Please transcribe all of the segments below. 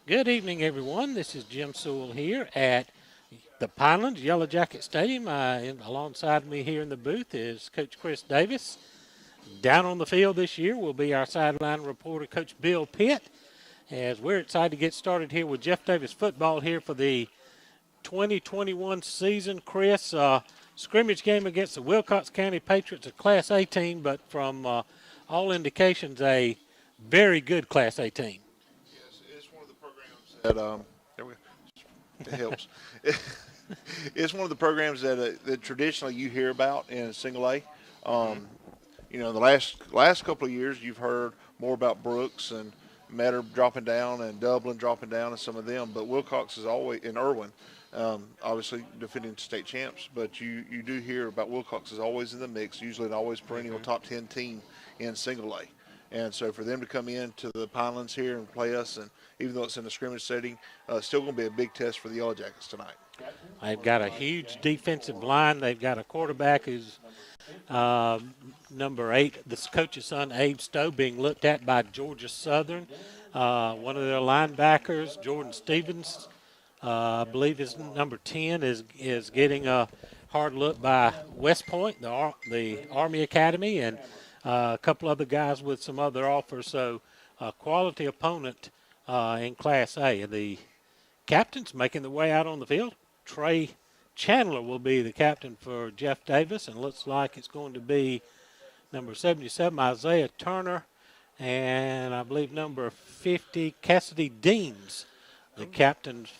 Good evening, everyone. This is Jim Sewell here at the Pinelands Yellow Jacket Stadium. Alongside me here in the booth is Coach Chris Davis. Down on the field this year will be our sideline reporter, Coach Bill Pitt, as we're excited to get started here with Jeff Davis football here for the 2021 season. Chris, scrimmage game against the Wilcox County Patriots, a Class A team, but from all indications, a very good Class A team. Yes, it's one of the programs that there we go. It helps. It's one of the programs that traditionally you hear about in single A. The last couple of years you've heard more about Brooks and Metter dropping down and Dublin dropping down and some of them, but Wilcox is always in Irwin. Obviously defending state champs, but you do hear about Wilcox is always in the mix, usually an always perennial top 10 team in single A. And so for them to come in to the Pinelands here and play us, and even though it's in a scrimmage setting, still going to be a big test for the Yellow Jackets tonight. They've got a huge defensive line. They've got a quarterback who's number 8, this coach's son, Abe Stowe, being looked at by Georgia Southern. One of their linebackers, Jordan Stevens, I believe his number 10, is getting a hard look by West Point, the Army Academy, and a couple other guys with some other offers. So a quality opponent in Class A. The captains making their way out on the field. Trey Chandler will be the captain for Jeff Davis, and looks like it's going to be number 77, Isaiah Turner, and I believe number 50, Cassidy Deans, the captains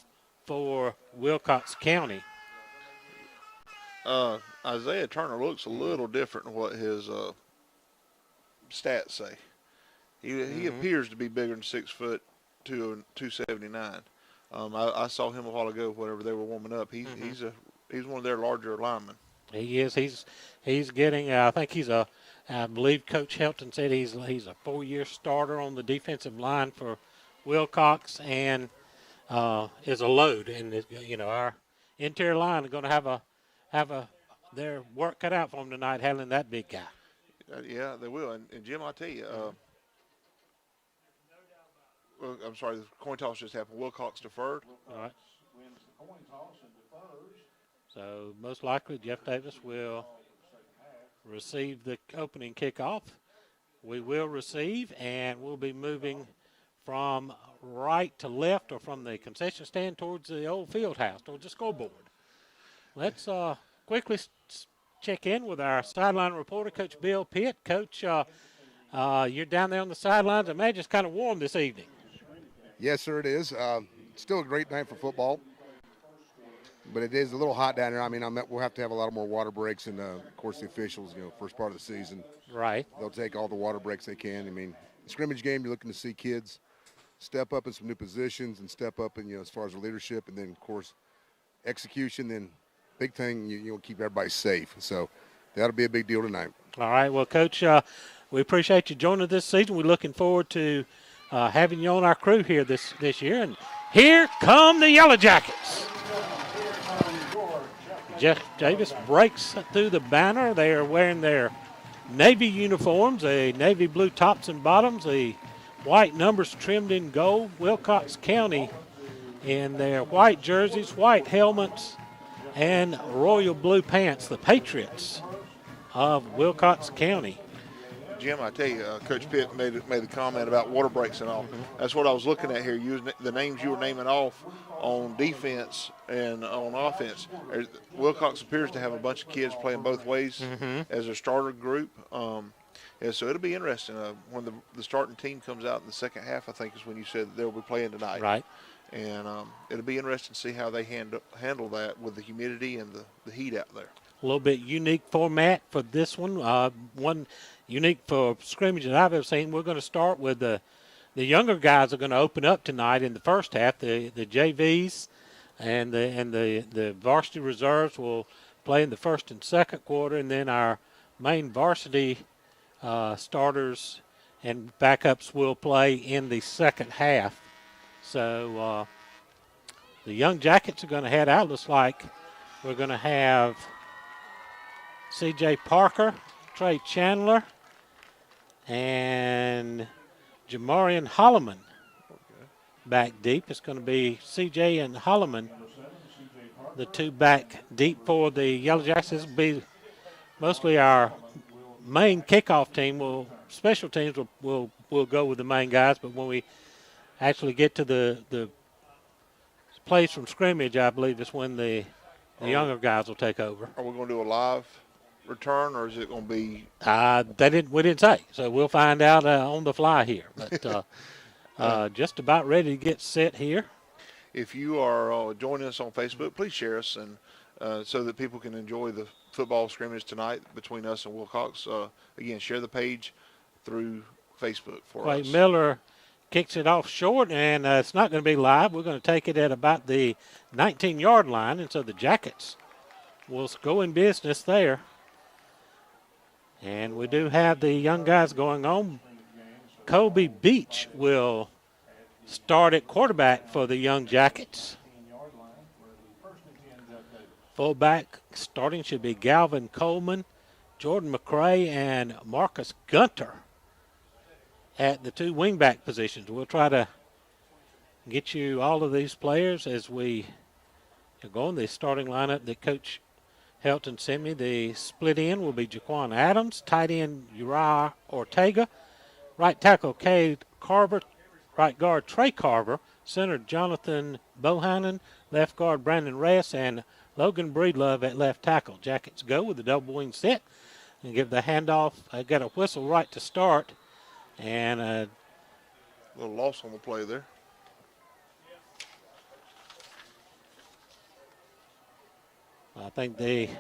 for Wilcox County. Isaiah Turner looks a little different than what his stats say. He appears to be bigger than 6 foot 279. I saw him a while ago whenever they were warming up. He's one of their larger linemen. He is. He's getting. I think I believe Coach Helton said he's a 4-year starter on the defensive line for Wilcox, and is a load. And our interior line is going to have their work cut out for them tonight, handling that big guy. Yeah, they will. And Jim, I'll tell you, I'm sorry, the coin toss just happened. Wilcox deferred. All right. So most likely Jeff Davis will receive the opening kickoff. We will receive, and we'll be moving from right to left, or from the concession stand towards the old field house, towards the scoreboard. Let's quickly check in with our sideline reporter, Coach Bill Pitt. Coach, you're down there on the sidelines. I imagine it's kind of warm this evening. Yes, sir, it is. Still a great night for football, but it is a little hot down here. I mean, we'll have to have a lot more water breaks, and of course the officials, first part of the season, right? They'll take all the water breaks they can. I mean, the scrimmage game, you're looking to see kids step up in some new positions and step up in, as far as the leadership, and then of course execution. Then big thing, you'll keep everybody safe. So that'll be a big deal tonight. All right. Well, Coach, we appreciate you joining this season. We're looking forward to having you on our crew here this year. And here come the Yellow Jackets. Jeff Davis breaks through the banner. They are wearing their Navy uniforms, a navy blue tops and bottoms, the white numbers trimmed in gold. Wilcox County in their white jerseys, white helmets, and royal blue pants, the Patriots of Wilcox County. Jim, I tell you, Coach Pitt made the comment about water breaks and all. That's what I was looking at here. The names you were naming off on defense and on offense. Wilcox appears to have a bunch of kids playing both ways as a starter group. And so it'll be interesting when the starting team comes out in the second half. I think is when you said they'll be playing tonight. Right. And it'll be interesting to see how they handle that with the humidity and the heat out there. A little bit unique format for this one. One unique for scrimmage that I've ever seen. We're going to start with the younger guys are going to open up tonight in the first half. The JVs and the varsity reserves will play in the first and second quarter, and then our main varsity starters and backups will play in the second half. So the Young Jackets are going to head out. Looks like we're going to have C.J. Parker, Trey Chandler, and Jamarian Holloman back deep. It's going to be C.J. and Holloman, the two back deep for the Yellow Jackets. This will be mostly our main kickoff team. Special teams will go with the main guys, but when we actually get to the plays from scrimmage, I believe is when the younger guys will take over. Are we going to do a live return, or is it going to be? We didn't say, so we'll find out on the fly here. But just about ready to get set here. If you are joining us on Facebook, please share us, and so that people can enjoy the football scrimmage tonight between us and Wilcox. Again, share the page through Facebook for Clay us. Miller kicks it off short, and it's not going to be live. We're going to take it at about the 19-yard line, and so the Jackets will go in business there. And we do have the young guys going on. Kobe Beach will start at quarterback for the Young Jackets. Fullback starting should be Galvin Coleman, Jordan McCray, and Marcus Gunter at the two wingback positions. We'll try to get you all of these players as we go on the starting lineup that Coach Helton sent me. The split end will be Jaquan Adams, tight end Uriah Ortega, right tackle Cade Carver, right guard Trey Carver, center Jonathan Bohannon, left guard Brandon Reyes, and Logan Breedlove at left tackle. Jackets go with the double wing set and give the handoff. I got a whistle right to start, and A little loss on the play there. I think they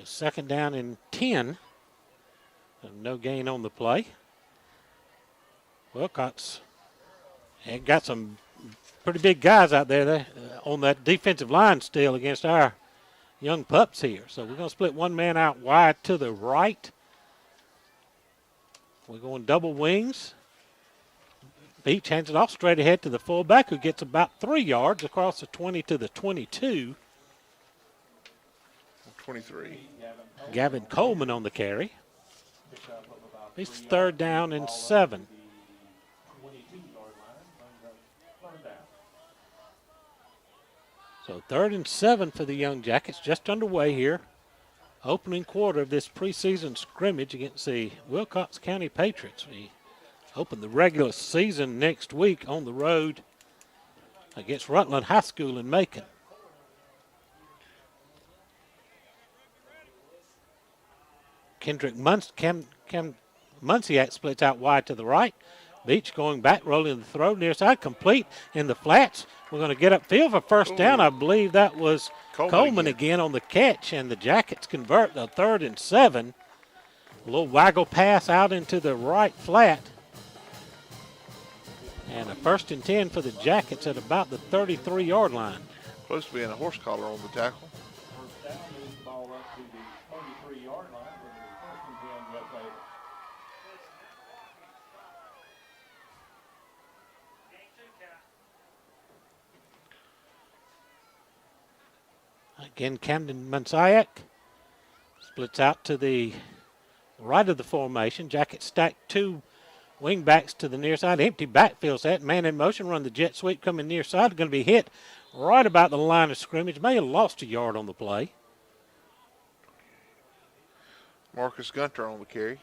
second down and 10. No gain on the play. Wilcox had got some pretty big guys out there on that defensive line still against our young pups here. So we're going to split one man out wide to the right. We're going double wings. Beach hands it off straight ahead to the fullback, who gets about 3 yards across the 20 to the 22. 23. Gavin Coleman on the carry. It's third down and 7. So 3rd and 7 for the Young Jackets, just underway here. Opening quarter of this preseason scrimmage against the Wilcox County Patriots. We open the regular season next week on the road against Rutland High School in Macon. Kendrick Munsiak splits out wide to the right. Beach going back, rolling the throw near side, complete in the flats. We're going to get upfield for first down. I believe that was Coleman again on the catch, and the Jackets convert a 3rd and 7. A little waggle pass out into the right flat. And a 1st and 10 for the Jackets at about the 33-yard line. Close to being a horse collar on the tackle. Again, Camden Munsiak splits out to the right of the formation. Jackets stack 2 wing backs to the near side. Empty backfield set. Man in motion. Run the jet sweep coming near side. Going to be hit right about the line of scrimmage. May have lost a yard on the play. Marcus Gunter on the carry.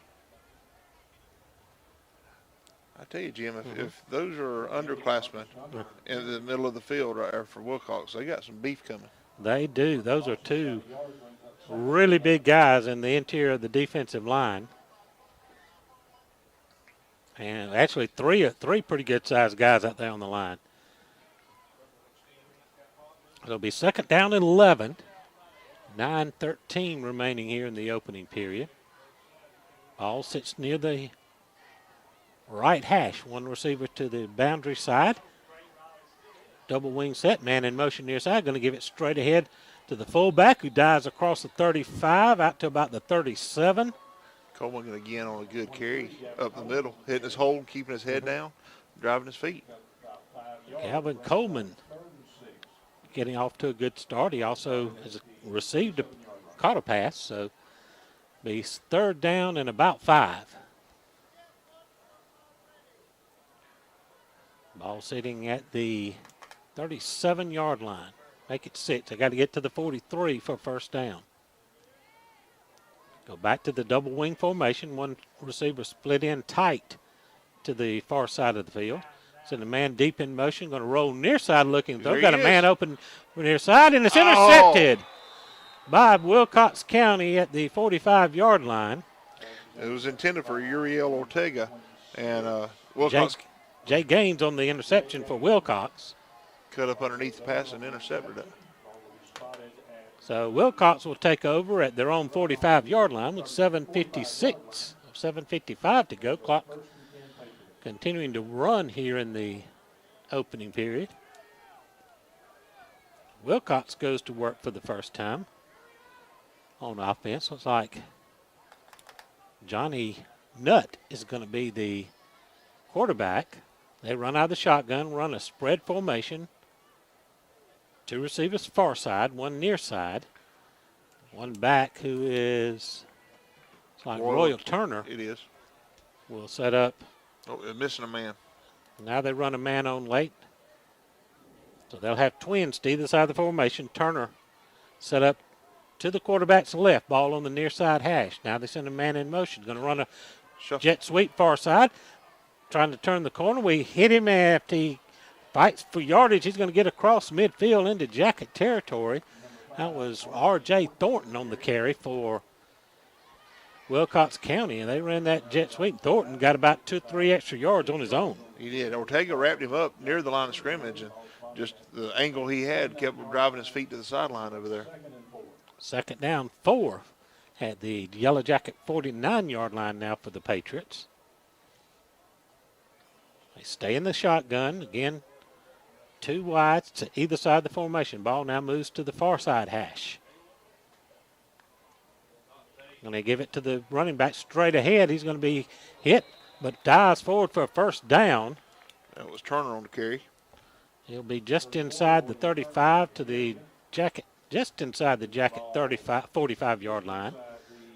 I tell you, Jim, if those are underclassmen in the middle of the field right there for Wilcox, they got some beef coming. They do. Those are 2 really big guys in the interior of the defensive line. And actually three pretty good-sized guys out there on the line. It'll be 2nd down and 11. 9:13 remaining here in the opening period. Ball sits near the right hash. One receiver to the boundary side. Double wing set, man in motion near side. Going to give it straight ahead to the fullback, who dives across the 35 out to about the 37. Coleman again on a good carry up the middle, hitting his hole, keeping his head down, driving his feet. Calvin Coleman getting off to a good start. He also has caught a pass, so be 3rd down and about 5. Ball sitting at the 37-yard line. Make it 6. They got to get to the 43 for first down. Go back to the double wing formation. One receiver split in tight to the far side of the field. Send a man deep in motion, going to roll near side looking throw. Got a man open near side, and it's intercepted by Wilcox County at the 45-yard line. It was intended for Uriel Ortega, and Wilcox Jay Gaines on the interception for Wilcox. Cut up underneath the pass and intercepted it. So Wilcox will take over at their own 45-yard line with 7:55 to go. Clock continuing to run here in the opening period. Wilcox goes to work for the first time on offense. Looks like Johnny Nutt is going to be the quarterback. They run out of the shotgun, run a spread formation. 2 receivers far side, 1 near side. 1 back who is like Royal Turner. It is. Will set up. Oh, they're missing a man. Now they run a man on late. So they'll have twins to either side of the formation. Turner set up to the quarterback's left. Ball on the near side hash. Now they send a man in motion. Going to run a jet sweep far side. Trying to turn the corner. We hit him after he fights for yardage. He's going to get across midfield into Jacket territory. That was R.J. Thornton on the carry for Wilcox County, and they ran that jet sweep. Thornton got about 2-3 extra yards on his own. He did. Ortega wrapped him up near the line of scrimmage, and just the angle he had kept driving his feet to the sideline over there. Second down, 4 at the Yellow Jacket 49-yard line now for the Patriots. They stay in the shotgun. Again, 2 wides to either side of the formation. Ball now moves to the far side hash. Going to give it to the running back straight ahead. He's going to be hit, but dives forward for a first down. That was Turner on the carry. He'll be just inside the 35 to the Jacket, just inside the Jacket 45-yard line.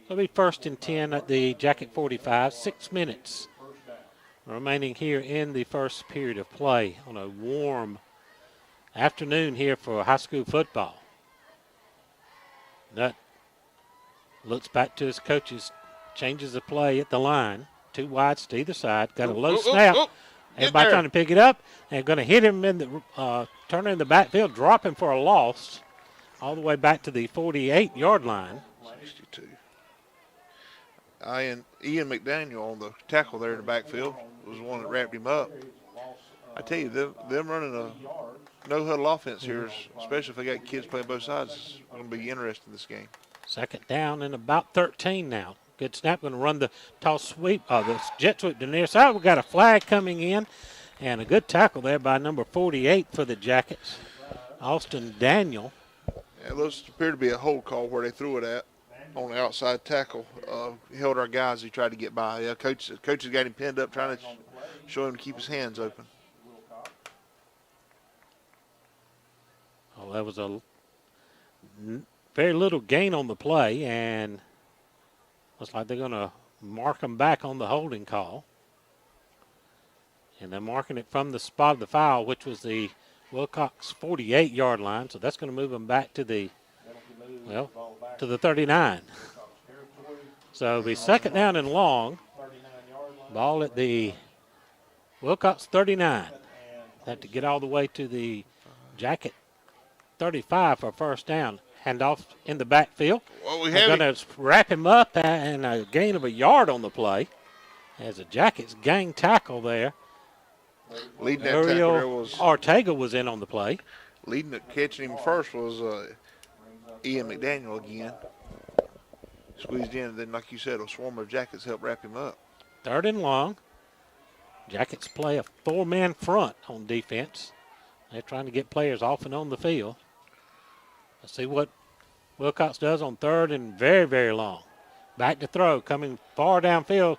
It'll be 1st and 10 at the Jacket 45. 6 minutes remaining here in the first period of play on a warm afternoon here for high school football. Nutt looks back to his coaches, changes the play at the line. 2 wides to either side. Got a low snap. Everybody trying to pick it up. And going to hit him in the Turner in the backfield, drop him for a loss all the way back to the 48-yard line. 62. Ian McDaniel on the tackle there in the backfield was the one that wrapped him up. I tell you, them running a no-huddle offense here, especially if they got kids playing both sides, is going to be interesting in this game. Second down and about 13 now. Good snap. Going to run the toss sweep, the jet sweep to the near side. We've got a flag coming in, and a good tackle there by number 48 for the Jackets, Austin Daniel. Yeah, those appear to be a hold call where they threw it at on the outside tackle. Held our guys. He tried to get by. Yeah, coaches got him pinned up, trying to show him to keep his hands open. Oh, that was a very little gain on the play, and looks like they're going to mark them back on the holding call. And they're marking it from the spot of the foul, which was the Wilcox 48-yard line. So that's going to move them back to the, to the 39. So it'll be second down and long. Ball at the Wilcox 39. They have to get all the way to the Jacket 35 for first down. Handoff in the backfield. Well, we're going to wrap him up and a gain of a yard on the play. As the Jackets gang tackle there. Leading that tackle there was Ortega was in on the play. Leading it, catching him first was Ian McDaniel again. Squeezed in, and then, like you said, a swarm of Jackets helped wrap him up. Third and long. Jackets play a 4-man front on defense. They're trying to get players off and on the field. Let's see what Wilcox does on third and very, very long. Back to throw, coming far downfield.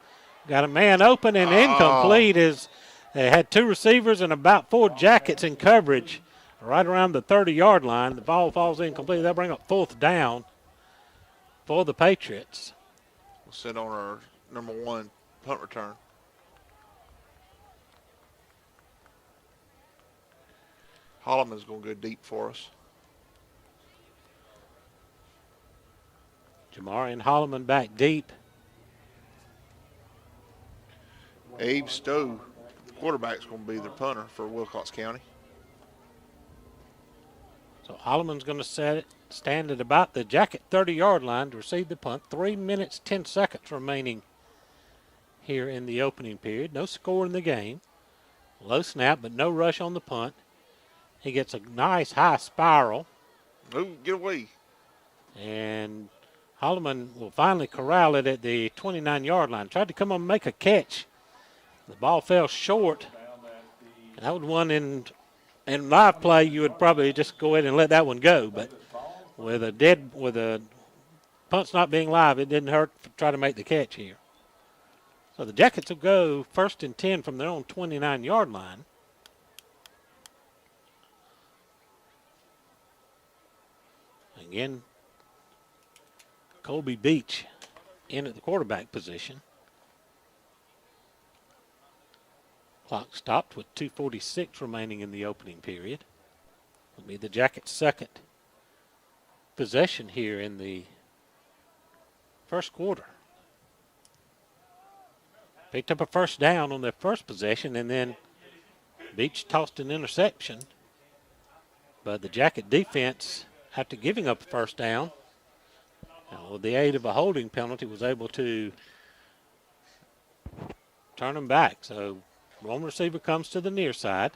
Got a man open and incomplete as they had 2 receivers and about 4 Jackets in coverage right around the 30-yard line. The ball falls incomplete. They'll bring up 4th down for the Patriots. We'll sit on our number 1 punt return. Holloman's going to go deep for us. Jamarian Holloman back deep. Abe Stowe, the quarterback's going to be their punter for Wilcox County. So Holloman's going to stand at about the Jacket 30-yard line to receive the punt. 3 minutes, 10 seconds remaining here in the opening period. No score in the game. Low snap, but no rush on the punt. He gets a nice high spiral. Oh, get away. And Holloman will finally corral it at the 29-yard line. Tried to come up and make a catch. The ball fell short. And that was one in live play, you would probably just go ahead and let that one go. But with a punt's not being live, it didn't hurt to try to make the catch here. So the Jackets will go 1st and 10 from their own 29-yard line. Again, Colby Beach in at the quarterback position. Clock stopped with 2:46 remaining in the opening period. Will be the Jackets' second possession here in the first quarter. Picked up a first down on their first possession, and then Beach tossed an interception. But the Jacket defense, after giving up a first down, with the aid of a holding penalty, was able to turn them back. So one receiver comes to the near side.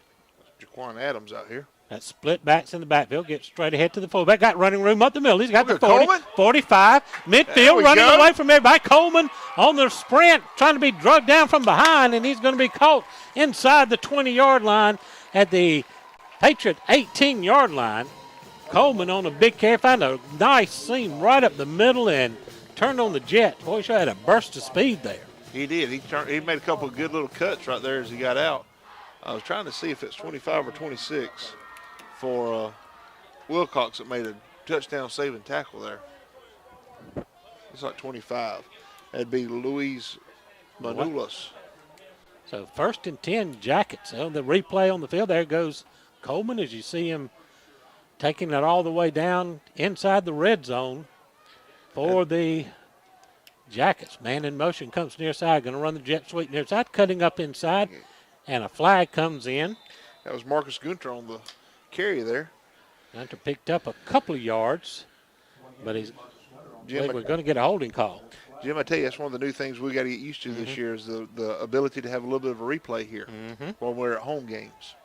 Jaquan Adams out here. That split backs in the backfield, gets straight ahead to the fullback. Got running room up the middle. He's got the Look at 40, Coleman. 45, midfield, running go. away from everybody. Coleman on the sprint, trying to be drugged down from behind, and he's going to be caught inside the 20-yard line at the Patriot 18-yard line. Coleman on a big carry, found a nice seam right up the middle and turned on the jet. Boy, he sure had a burst of speed there. He did. He made a couple of good little cuts right there as he got out. I was trying to see if it's 25 or 26 for Wilcox that made a touchdown saving tackle there. It's like 25. That'd be Luis Manulas. So 1st and 10 Jackets. So the replay on the field, there goes Coleman as you see him taking it all the way down inside the red zone for the Jackets. Man in motion comes near side, going to run the jet sweep near side, cutting up inside, and a flag comes in. That was Marcus Gunter on the carry there. Gunter picked up a couple of yards, but we're going to get a holding call. Jim, I tell you, that's one of the new things we got to get used to this year is the ability to have a little bit of a replay here when we're at home games.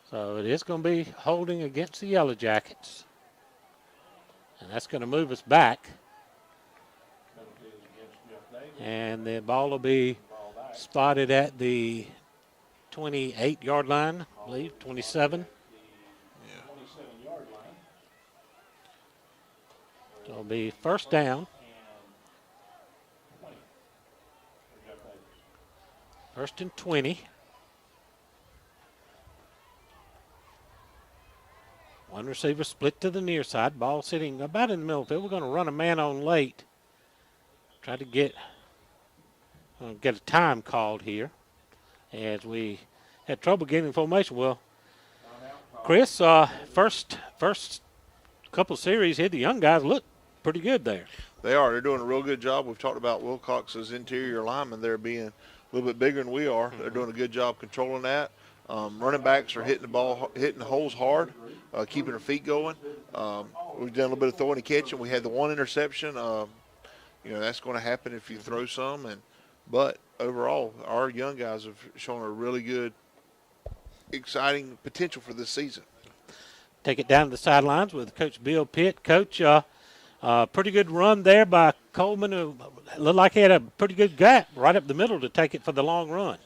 So it is going to be holding against the Yellow Jackets. And that's going to move us back. And the ball will be spotted at the 28-yard line, I believe, 27. Yeah. So it'll be first down. 1st and 20. One receiver split to the near side. Ball sitting about in the middle of the field. We're going to run a man on late. Try to get a time called here as we had trouble getting formation. Well, Chris, first couple series here, the young guys look pretty good there. They are. They're doing a real good job. We've talked about Wilcox's interior linemen there being a little bit bigger than we are. They're doing a good job controlling that. Running backs are hitting the holes hard, keeping their feet going. We've done a little bit of throwing and catching. We had the one interception. That's going to happen if you throw some. But overall, our young guys have shown a really good, exciting potential for this season. Take it down to the sidelines with Coach Bill Pitt. Coach, pretty good run there by Coleman, who looked like he had a pretty good gap right up the middle to take it for the long run.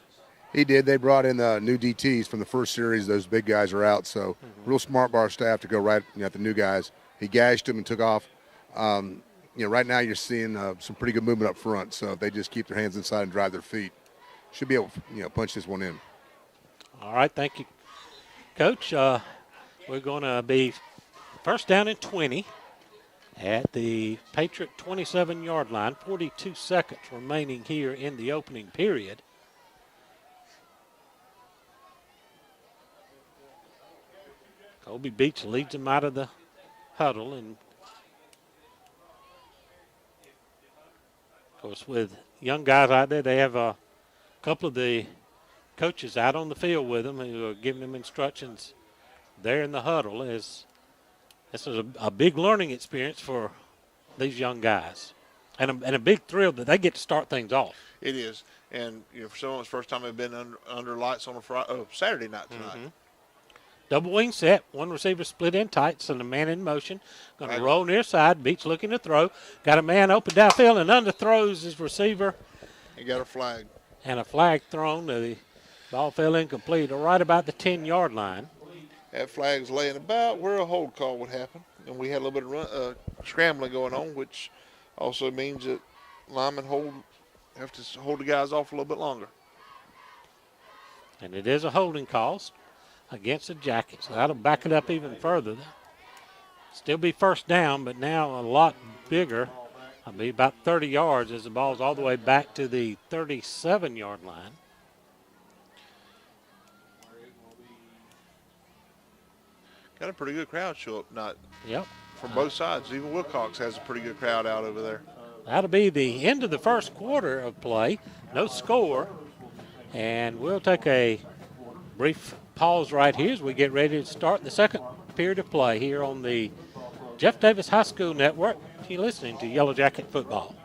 He did. They brought in new DTs from the first series. Those big guys are out, so real smart by our staff to go right at the new guys. He gashed them and took off. Right now you're seeing some pretty good movement up front, so if they just keep their hands inside and drive their feet, should be able to punch this one in. All right, thank you, Coach. We're going to be first down and 20 at the Patriot 27-yard line. 42 seconds remaining here in the opening period. Colby Beach leads them out of the huddle. And, of course, with young guys out there, they have a couple of the coaches out on the field with them who are giving them instructions there in the huddle. This is a big learning experience for these young guys, and a big thrill that they get to start things off. It is, and for some of it's first time they've been under lights on a Saturday night tonight. Mm-hmm. Double wing set, one receiver split in tight, so the man in motion. Going to roll near side. Beach looking to throw. Got a man open downfield and underthrows his receiver. He got a flag. And a flag thrown. The ball fell incomplete, right about the 10-yard line. That flag's laying about where a hold call would happen. And we had a little bit of scrambling going on, which also means that linemen have to hold the guys off a little bit longer. And it is a holding call against the Jackets. So that'll back it up even further. Still be first down, but now a lot bigger. It'll be about 30 yards as the ball's all the way back to the 37-yard line. Got a pretty good crowd show up tonight. Yep. From both sides. Even Wilcox has a pretty good crowd out over there. That'll be the end of the first quarter of play. No score. And we'll take a brief pause right here as we get ready to start the second period of play here on the Jeff Davis High School Network. You're listening to Yellow Jacket Football.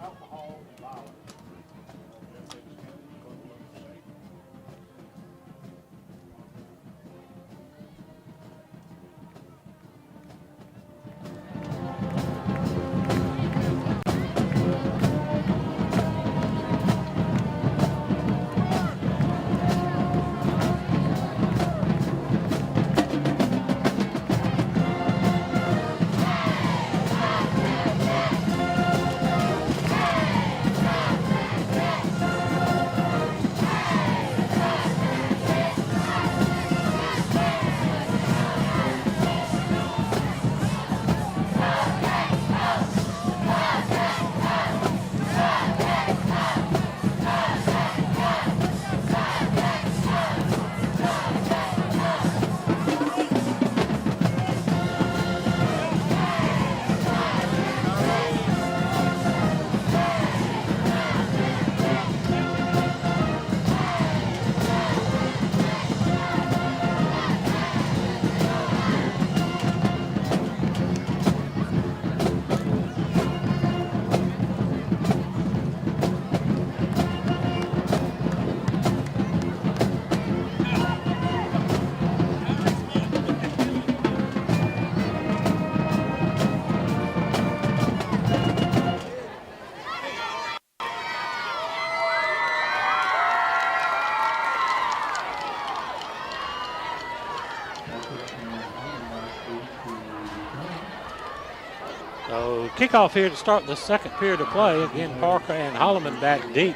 So kickoff here to start the second period of play. Again, Parker and Holloman back deep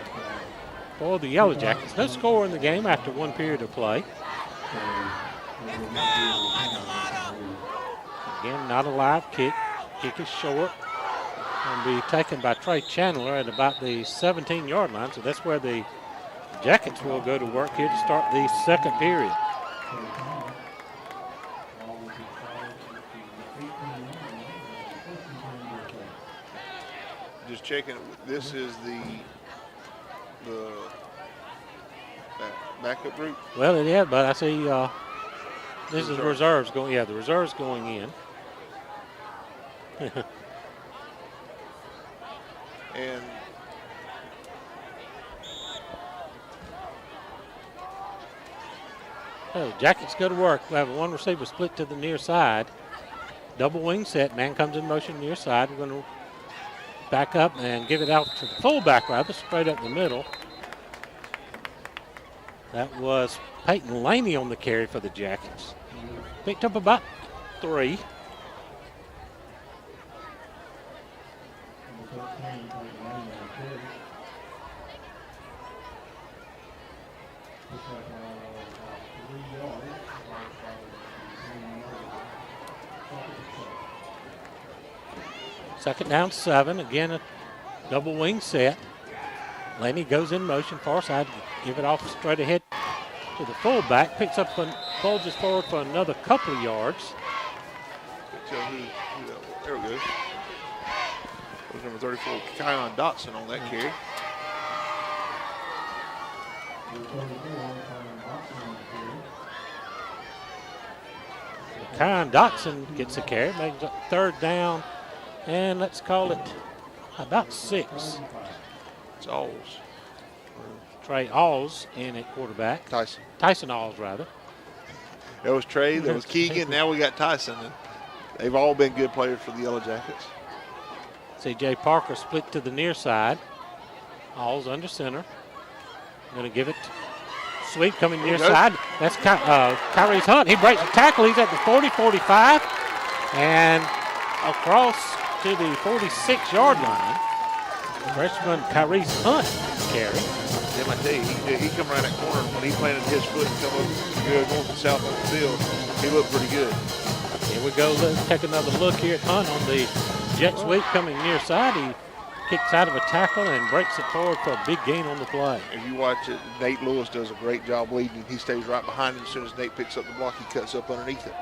for the Yellow Jackets. No score in the game after one period of play. Again, not a live kick. Kick is short. Going to be taken by Trey Chandler at about the 17-yard line. So that's where the Jackets will go to work here to start the second period. Just checking. This is the backup group. Well, it is, but I see this is reserves going. Yeah, the reserves going in. And so Jackets go to work. We have a one receiver split to the near side. Double wing set. Man comes in motion near side. We're going to back up and give it out to the fullback rather, straight up the middle. That was Peyton Laney on the carry for the Jackets. Picked up about 3. Second down, 7. Again, a double wing set. Laney goes in motion, far side, give it off straight ahead to the fullback. Picks up and bulges forward for another couple of yards. tell who that was. There we go. That was number 34, Kion Dotson on that carry. Kion Dotson gets a carry, makes it 3rd down, and let's call it about 6. It's Alls. Trey Alls in at quarterback. Tyson Alls, rather. There was Trey, there was Keegan, now we got Tyson. And they've all been good players for the Yellow Jackets. C.J. Parker split to the near side. Alls under center. Going to give it. Sweep coming near side. That's Kyrie's Hunt. He breaks the tackle. He's at the 40, 45. And across to the 46-yard line. Freshman Kyrie's Hunt carry. Yeah, I tell you, he come around that corner when he planted his foot and come up north and south on the field. He looked pretty good. Here we go. Let's take another look here at Hunt on the jet sweep coming near side. He kicks out of a tackle and breaks it forward for a big gain on the play. If you watch it, Nate Lewis does a great job leading. He stays right behind him. As soon as Nate picks up the block, he cuts up underneath it.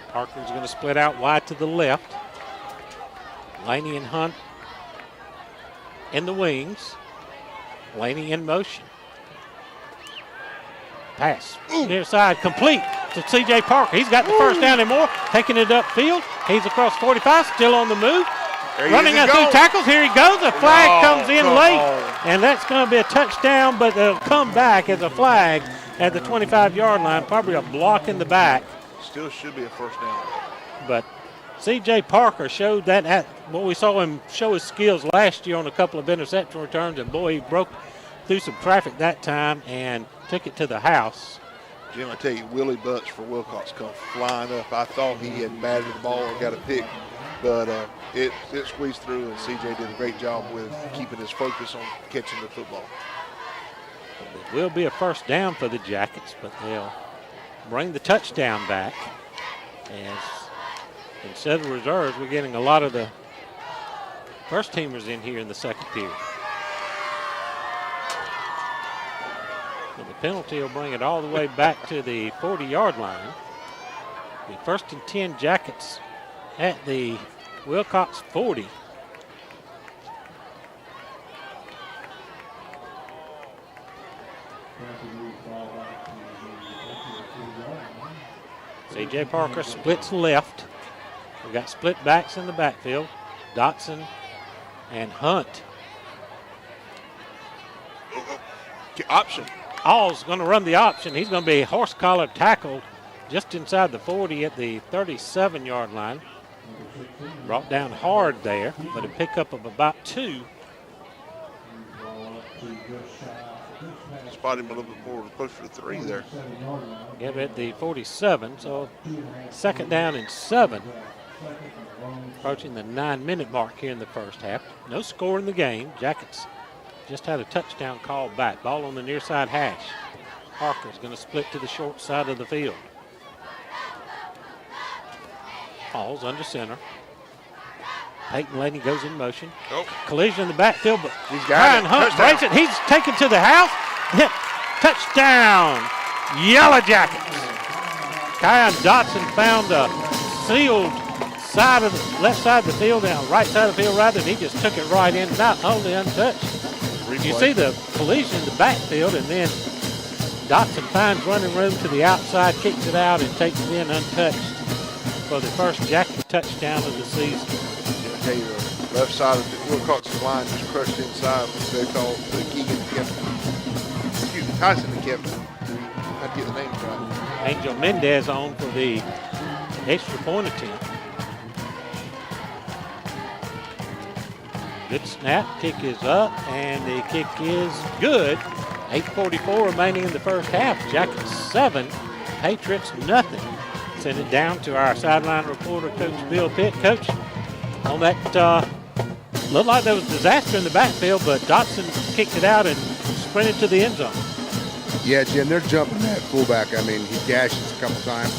Parker's going to split out wide to the left. Laney and Hunt in the wings. Laney in motion. Pass. Near side, complete to C.J. Parker. He's got the first down and more, taking it upfield. He's across 45, still on the move. Running out 2 tackles. Here he goes. A flag comes in late, and that's going to be a touchdown, but they'll come back as a flag at the 25-yard line. Probably a block in the back. Still should be a first down. But C.J. Parker showed that at what we saw him show his skills last year on a couple of interception returns, and boy, he broke through some traffic that time and took it to the house. Jim, I tell you, Willie Butts for Wilcox come flying up. I thought he had batted the ball or got a pick, but it squeezed through, and CJ did a great job with keeping his focus on catching the football. It will be a first down for the Jackets, but they'll bring the touchdown back. As instead of reserves, we're getting a lot of the first teamers in here in the second period. And the penalty will bring it all the way back to the 40-yard line. The 1st and 10 Jackets at the Wilcox 40. C.J. Parker splits left. We've got split backs in the backfield. Dotson and Hunt. Option. All's going to run the option. He's going to be horse collar tackled just inside the 40 at the 37-yard line. Brought down hard there, but a pickup of about 2. Spot him a little bit more closer to 3 there. Give it the 47, so 2nd down and 7. Approaching the 9-minute mark here in the first half. No score in the game. Jackets just had a touchdown call back. Ball on the near side hash. Parker's going to split to the short side of the field. Falls under center. Peyton Laney goes in motion. Collision in the backfield, but Ryan Hunt breaks it. He's taken to the house. Hit. Touchdown, Yellow Jackets. Kion Dotson found a sealed left side of the field, right side of the field rather, and he just took it right in, not only untouched. You see the collision in the backfield, and then Dotson finds running room to the outside, kicks it out, and takes it in untouched for the first Jacket touchdown of the season. I tell you, the left side of the Wilcox's line just crushed inside. They called Keegan and Kevin. Tyson and Kevin. I had to get the names right. Angel Mendez on for the extra point attempt. Good snap, kick is up, and the kick is good. 8:44 remaining in the first half. Jackets 7, Patriots nothing. Send it down to our sideline reporter, Coach Bill Pitt. Coach, on that, looked like there was disaster in the backfield, but Dotson kicked it out and sprinted to the end zone. Yeah, Jim, they're jumping that fullback. I mean, he gashed us a couple times,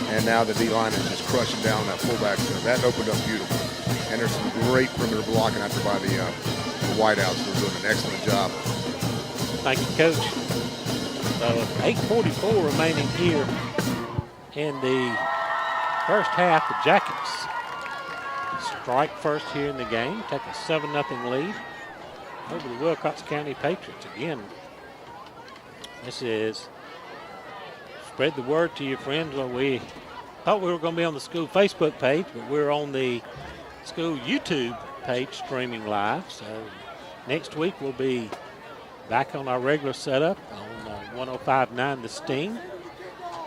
and now the D-line is just crushing down that fullback. So that opened up beautiful. And there's some great perimeter blocking out there by the wideouts. They're doing an excellent job. Thank you, Coach. So 8:44 remaining here in the First half, the Jackets strike first here in the game, take a 7-0 lead over the Wilcox County Patriots. Again, this is spread the word to your friends. Well, we thought we were going to be on the school Facebook page, but we're on the school YouTube page streaming live. So next week we'll be back on our regular setup on 105.9 The Sting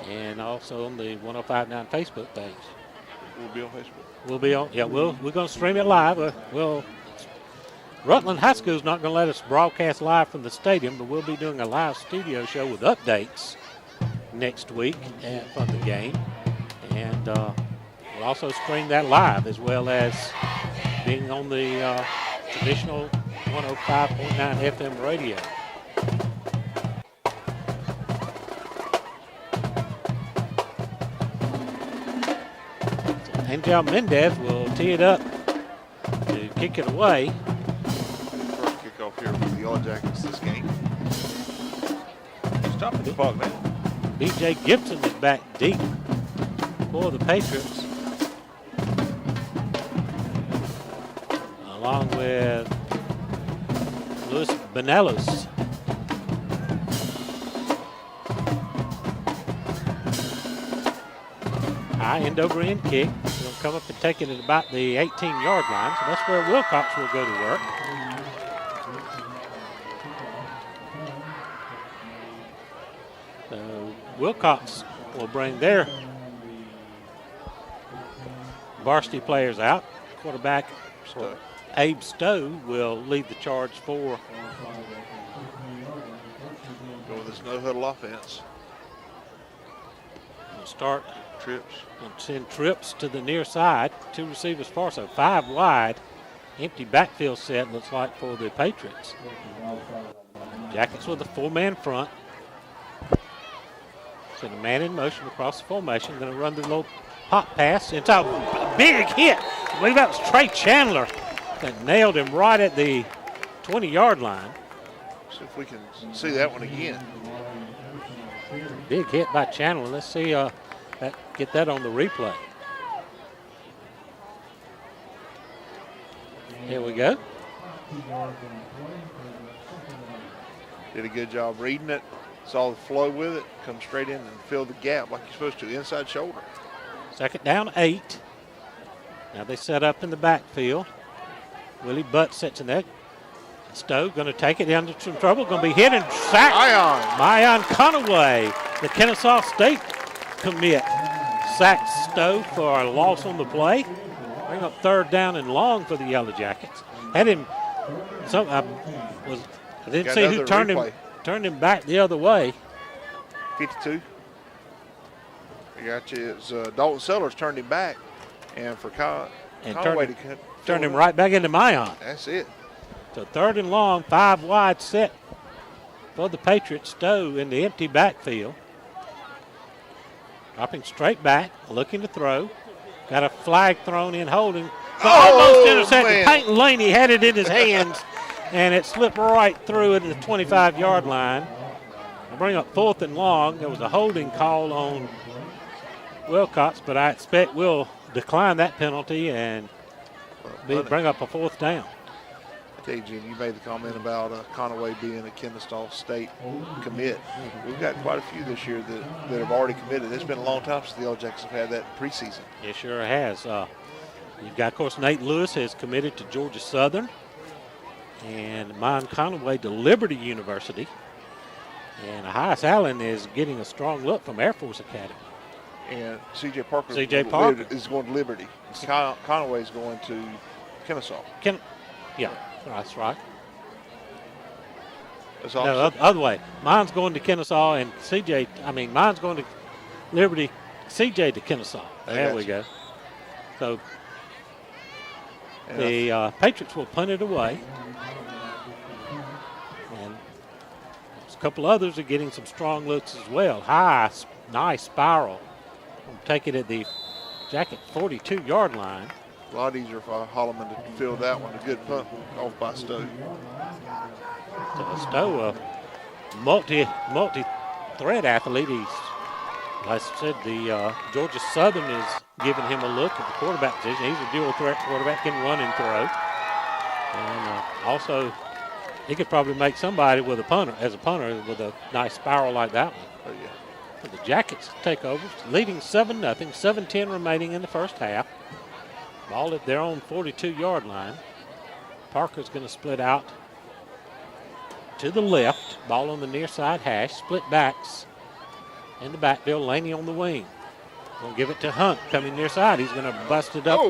and also on the 105.9 Facebook page. We'll be on Facebook. We'll be on, yeah, we're going to stream it live. Rutland High School is not going to let us broadcast live from the stadium, but we'll be doing a live studio show with updates next week from the game. And we'll also stream that live as well as being on the traditional 105.9 FM radio. So Angel Mendez will tee it up to kick it away. First kickoff here for the Yellow Jackets this game. Stopping the puck now. B.J. Gibson is back deep for the Patriots, along with Luis Benelos. High end over end kick. He'll come up and take it at about the 18-yard line. So that's where Wilcox will go to work. So Wilcox will bring their varsity players out. Quarterback Abe Stowe will lead the charge for. Go with this no huddle offense. We'll start. Trips. We'll send trips to the near side. 2 receivers far, so 5 wide. Empty backfield set looks like for the Patriots. Jackets with a 4-man front. Send a man in motion across the formation. Going to run the little pop pass inside. A big hit. I believe that was Trey Chandler that nailed him right at the 20-yard line. See if we can see that one again. Big hit by Chandler. Let's see get that on the replay. Here we go. Did a good job reading it. Saw the flow with it. Come straight in and fill the gap like you're supposed to. Inside shoulder. Second down, 8. Now they set up in the backfield. Willie Butt sits in there. Stowe going to take it into some trouble. Going to be hit and sacked. Mayan Conaway, the Kennesaw State commit, sacked Stowe for a loss on the play. Bring up 3rd down and long for the Yellow Jackets. Had him. I didn't see who turned him back the other way. 52. I got you. It's Dalton Sellers turned him back, and for Conway to turned him right back into Mayan. That's it. So 3rd and long, 5 wide set for the Patriots. Stowe in the empty backfield. Dropping straight back, looking to throw. Got a flag thrown in holding. Almost intercepted. Peyton Laney had it in his hands, and it slipped right through it at the 25-yard line. I bring up 4th and long. There was a holding call on Wilcox, but I expect we'll decline that penalty and bring up a 4th down. Hey, Jim, you made the comment about Conaway being a Kennesaw State commit. We've got quite a few this year that have already committed. It's been a long time since the Yellow Jackets have had that preseason. It sure has. You've got, of course, Nate Lewis has committed to Georgia Southern, and Mayan Conaway to Liberty University. And Hias Allen is getting a strong look from Air Force Academy. And C.J. Parker is going to Liberty. Conaway is going to Kennesaw. Yeah, that's right. No, other way. Mine's going to Kennesaw and mine's going to Liberty, CJ to Kennesaw. There we go. So the Patriots will punt it away. And a couple others are getting some strong looks as well. Nice spiral. We'll take it at the Jacket 42-yard line. A lot easier for Holloman to field that one. A good punt off by Stowe. Stowe, a multi-threat athlete. He's Like I said, the Georgia Southern is giving him a look at the quarterback position. He's a dual threat quarterback, can run and throw. And also, he could probably make somebody with a punter, with a nice spiral like that one. Oh, yeah. For the Jackets take over, leading 7-0, 7:10 remaining in the first half. Ball at their own 42-yard line. Parker's going to split out to the left. Ball on the near side hash. Split backs in the backfield. Laney on the wing. Going to give it to Hunt coming near side. He's going to bust it up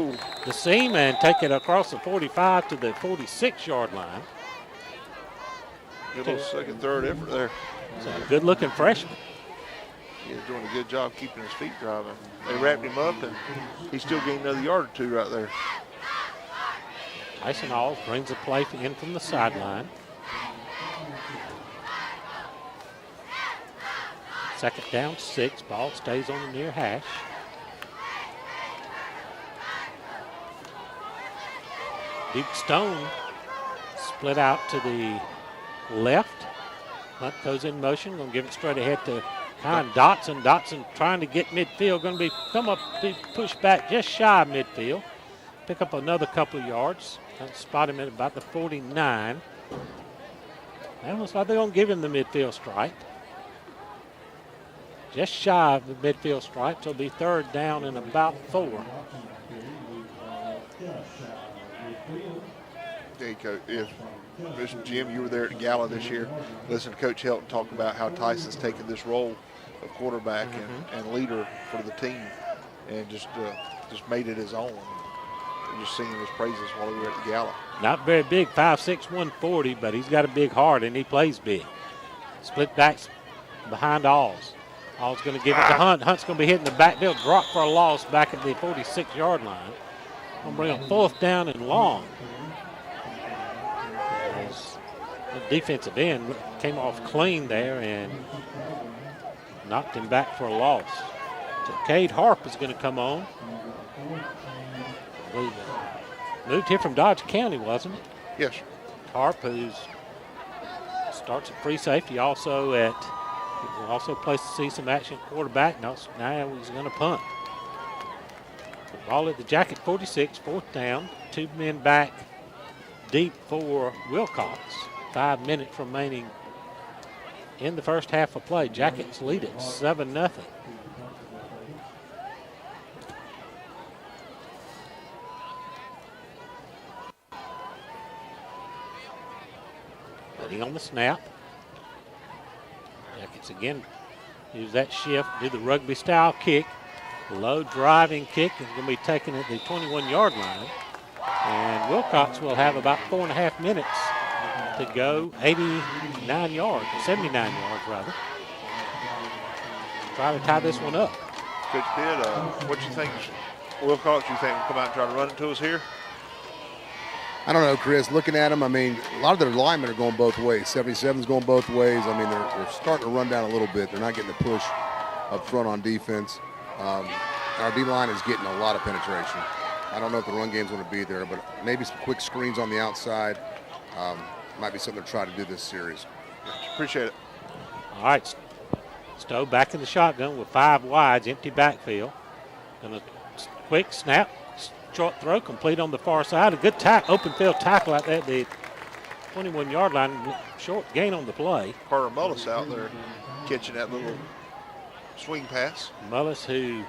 the seam and take it across the 45 to the 46-yard line. Good little second, third effort there. It's a good-looking freshman. He's doing a good job keeping his feet driving. They wrapped him up, and he still gained another yard or two right there. Tyson Alls brings the play in from the sideline. Second down, 6. Ball stays on the near hash. Duke Stone split out to the left. Hunt goes in motion. Going to give it straight ahead to Kind Dotson. Dotson trying to get midfield. Going to be pushed back just shy of midfield. Pick up another couple of yards. Spot him at about the 49. That looks like they're going to give him the midfield stripe. Just shy of the midfield stripe. So it'll be third down and about 4. Hey, Coach, if Mr. Jim, you were there at Gala this year. Listen to Coach Helton talk about how Tyson's taken this role of quarterback and leader for the team, and just made it his own. We're just singing his praises while we were at the Gala. Not very big, 5'6", 140, but he's got a big heart and he plays big. Split backs behind Alls. Alls going to give it to Hunt. Hunt's going to be hitting the backfield, drop for a loss back at the 46-yard line. Going to bring a 4th down and long. The defensive end came off clean there and knocked him back for a loss. So Cade Harp is going to come on. Moved here from Dodge County, wasn't it? Yes. Harp, who starts at free safety, also plays to see some action at quarterback. Now he's going to punt. Ball at the Jacket 46, 4th down. 2 men back deep for Wilcox. 5 minutes remaining in the first half of play. Jackets lead it 7-0. Ready on the snap. Jackets again use that shift, do the rugby style kick. Low driving kick is going to be taken at the 21-yard line. And Wilcox will have about 4.5 minutes to go, 79 yards rather. Try to tie this one up. Coach Pitt, what you think, Wilcox, you think will come out and try to run it to us here? I don't know, Chris. Looking at them, I mean, a lot of their linemen are going both ways. 77's going both ways. I mean, they're starting to run down a little bit. They're not getting the push up front on defense. Our D-line is getting a lot of penetration. I don't know if the run game's going to be there, but maybe some quick screens on the outside might be something to try to do this series. Appreciate it. All right, Stowe back in the shotgun with 5 wides, empty backfield. And a quick snap, short throw, complete on the far side. A good open field tackle out there at the 21-yard line. Short gain on the play. Carter Mullis out there catching that little swing pass. Mullis, who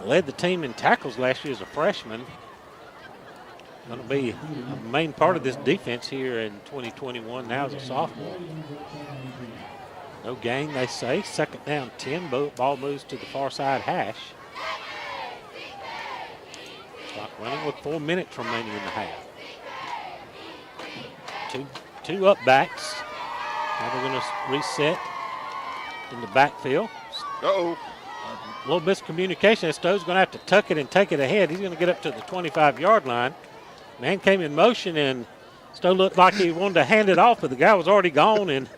led the team in tackles last year as a freshman, going to be a main part of this defense here in 2021 now as a sophomore. No gain, they say. Second down, 10. Ball moves to the far side hash. Clock running with 4 minutes remaining in the half. Two up backs. Now they're going to reset in the backfield. Uh-oh. A little miscommunication. Stowe's going to have to tuck it and take it ahead. He's going to get up to the 25-yard line. Man came in motion, and Stowe looked like he wanted to hand it off, but the guy was already gone and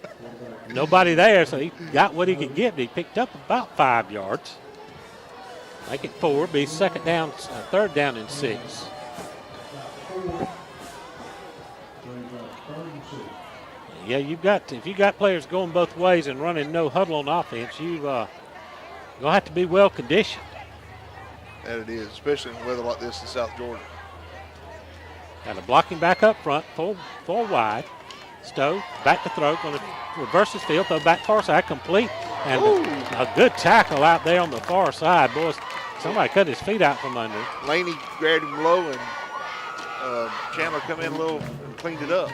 nobody there, so he got what he could get. He picked up about 5 yards. Make it 4, be third down and 6. Yeah, if you got players going both ways and running no huddle on offense, you've You'll have to be well conditioned. That it is, especially in weather like this in South Georgia. Got a blocking back up front, full wide. Stowe back to throw, going to reverse his field, throw back far side, complete. And a good tackle out there on the far side. Boys, somebody cut his feet out from under. Laney grabbed him low, and Chandler come in a little and cleaned it up.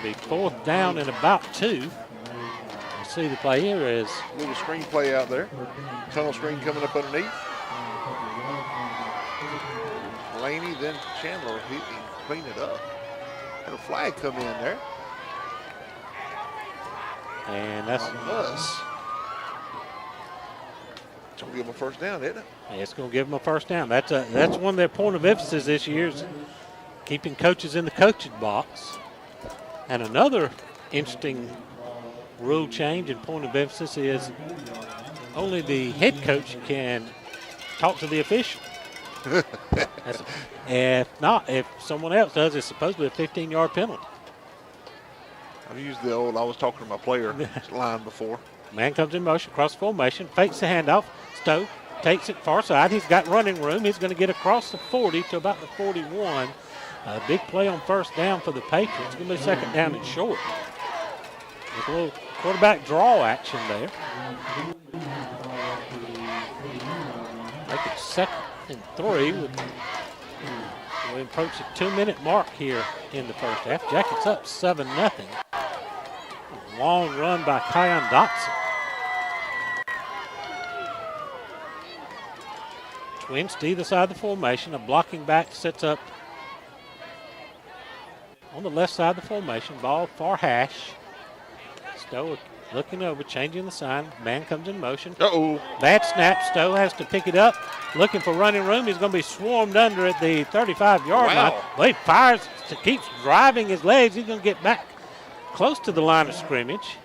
Be 4th down and about 2. See the play here is a little screen play out there. Tunnel screen coming up underneath. Laney, then Chandler hit and clean it up. And a flag come in there. And that's us. It's going to give them a first down, isn't it? It's going to give them a first down. That's one of their point of emphasis this year is keeping coaches in the coaching box. And another interesting rule change and point of emphasis is only the head coach can talk to the official. If someone else does, it's supposed to be a 15-yard penalty. I've used the old, I was talking to my player line before. Man comes in motion, cross formation, fakes the handoff. Stowe takes it far side. He's got running room. He's going to get across the 40 to about the 41. A big play on first down for the Patriots. It's going to be second down and short. With a little quarterback draw action there. Make it 2nd and 3. We approach the 2-minute mark here in the first half. Jackets up 7-0. Long run by Kion Dotson. Twins to either side of the formation. A blocking back sets up on the left side of the formation. Ball far hash. Stowe looking over, changing the sign. Man comes in motion. Bad snap. Stowe has to pick it up. Looking for running room. He's going to be swarmed under at the 35-yard line. But he fires, keeps driving his legs. He's going to get back close to the line of scrimmage.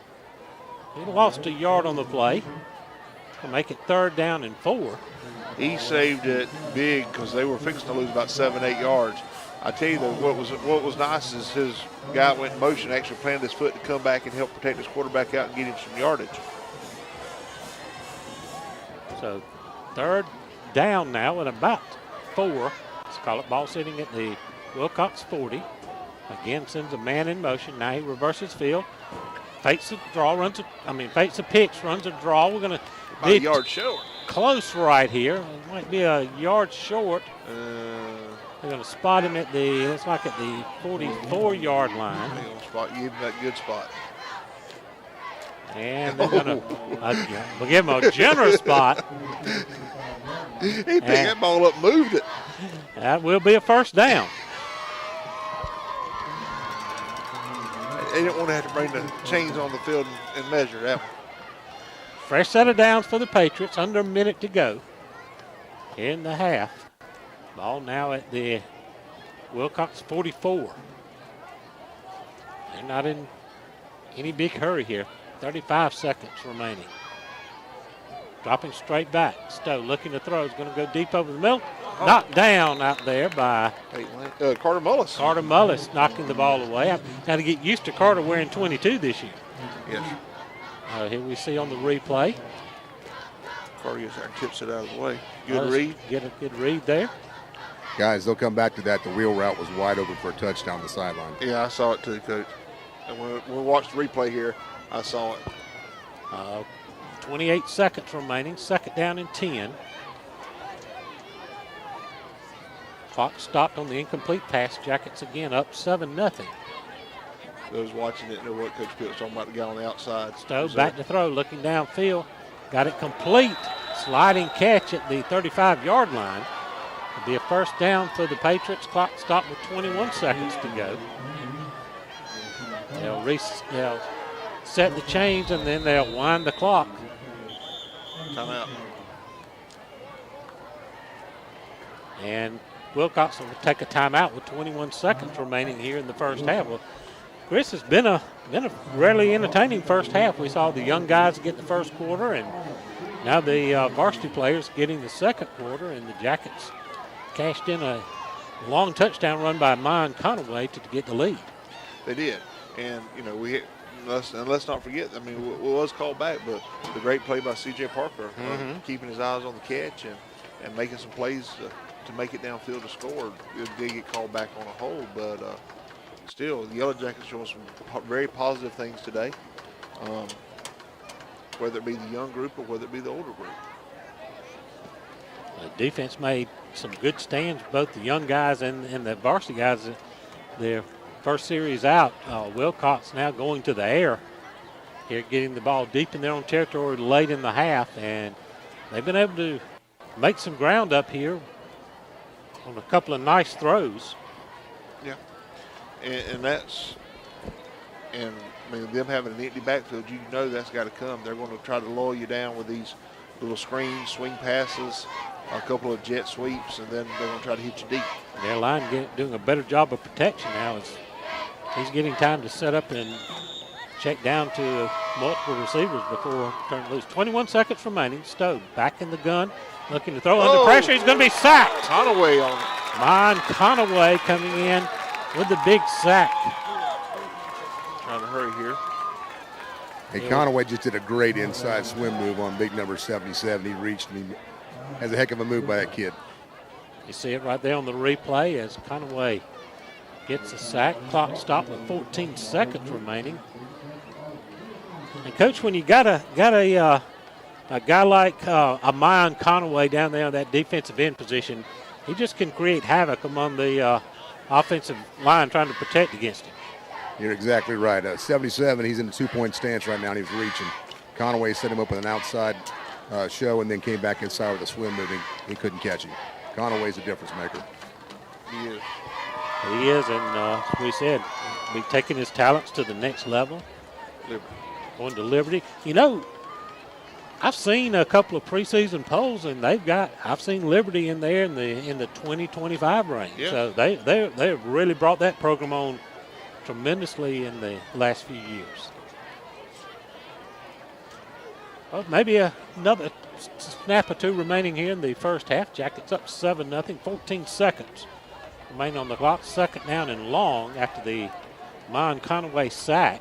He lost a yard on the play. To make it 3rd down and 4. He saved it big because they were fixing to lose about 7-8 yards. I tell you, though, what was nice is his guy went in motion, actually planted his foot to come back and help protect his quarterback out and get him some yardage. So 3rd down now at about 4. Let's call it ball sitting at the Wilcox 40. Again, sends a man in motion. Now he reverses field. Fakes a draw, fakes a pitch, runs a draw. We're going to be a yard short. Close right here. It might be a yard short. They're going to spot him at the 44-yard line. Give him that good spot. And they're going to we'll give him a generous spot. He picked that ball up, moved it. That will be a first down. They didn't want to have to bring the chains on the field and measure that one. Fresh set of downs for the Patriots. Under a minute to go in the half. Ball now at the Wilcox 44. They're not in any big hurry here. 35 seconds remaining. Dropping straight back. Stowe looking to throw. Is going to go deep over the middle. Knocked down out there by Carter Mullis. Carter Mullis knocking the ball away. I've got to get used to Carter wearing 22 this year. Yes. Here we see on the replay. Carter gets there and tips it out of the way. Good read. Get a good read there. Guys, they'll come back to that. The wheel route was wide open for a touchdown on the sideline. Yeah, I saw it too, Coach. And when we watched the replay here, I saw it. 28 seconds remaining. Second down and 10. Clock stopped on the incomplete pass. Jackets again up 7-0. Those watching it know what Coach Pitt was talking about, the guy on the outside. Stowe back to throw, looking downfield. Got it complete. Sliding catch at the 35-yard line. It'll be a first down for the Patriots. Clock stopped with 21 seconds to go. They'll set the chains and then they'll wind the clock. Timeout. And Wilcox will take a timeout with 21 seconds remaining here in the first half. Well, Chris, it's been a really entertaining first half. We saw the young guys get the first quarter, and now the varsity players getting the second quarter, and the Jackets cashed in a long touchdown run by Mayan Conaway to get the lead. They did. And, you know, we let's not forget, I mean, it was called back, but the great play by C.J. Parker, keeping his eyes on the catch and making some plays to make it downfield to score. It did get called back on a hold, but still, the Yellow Jackets showing some very positive things today, whether it be the young group or whether it be the older group. The defense made some good stands, both the young guys and the varsity guys. Their first series out, Wilcox now going to the air here, getting the ball deep in their own territory late in the half, and they've been able to make some ground up here on a couple of nice throws. Yeah, and that's, and I mean, them having an empty backfield, you know that's got to come. They're going to try to lull you down with these little screens, swing passes, a couple of jet sweeps, and then they're going to try to hit you deep. Their line doing a better job of protection now. As he's getting time to set up and check down to multiple receivers before turning loose. 21 seconds remaining. Stowe back in the gun, looking to throw under pressure. He's going to be sacked. Conaway on it. Mine Conaway coming in with the big sack. Trying to hurry here. Hey, Conaway just did a great inside swim move on big number 77. He reached and he has a heck of a move by that kid. You see it right there on the replay as Conaway gets a sack. Clock stopped with 14 seconds remaining. And Coach, when you got a guy like a Mayan Conaway down there on that defensive end position, he just can create havoc among the offensive line trying to protect against him. You're exactly right. 77, he's in the two-point stance right now, and he was reaching. Conaway set him up with an outside show and then came back inside with a swim move. He couldn't catch him. Conaway's a difference maker. He is. He is, and as we said, we've taken his talents to the next level. Liberty. Going to Liberty. You know, I've seen a couple of preseason polls, and I've seen Liberty in there in the 20-25 range. Yeah. So they've really brought that program on tremendously in the last few years. Well, maybe another snap or two remaining here in the first half. Jackets up 7-0, 14 seconds remain on the clock. Second down and long after the Mon Conaway sack.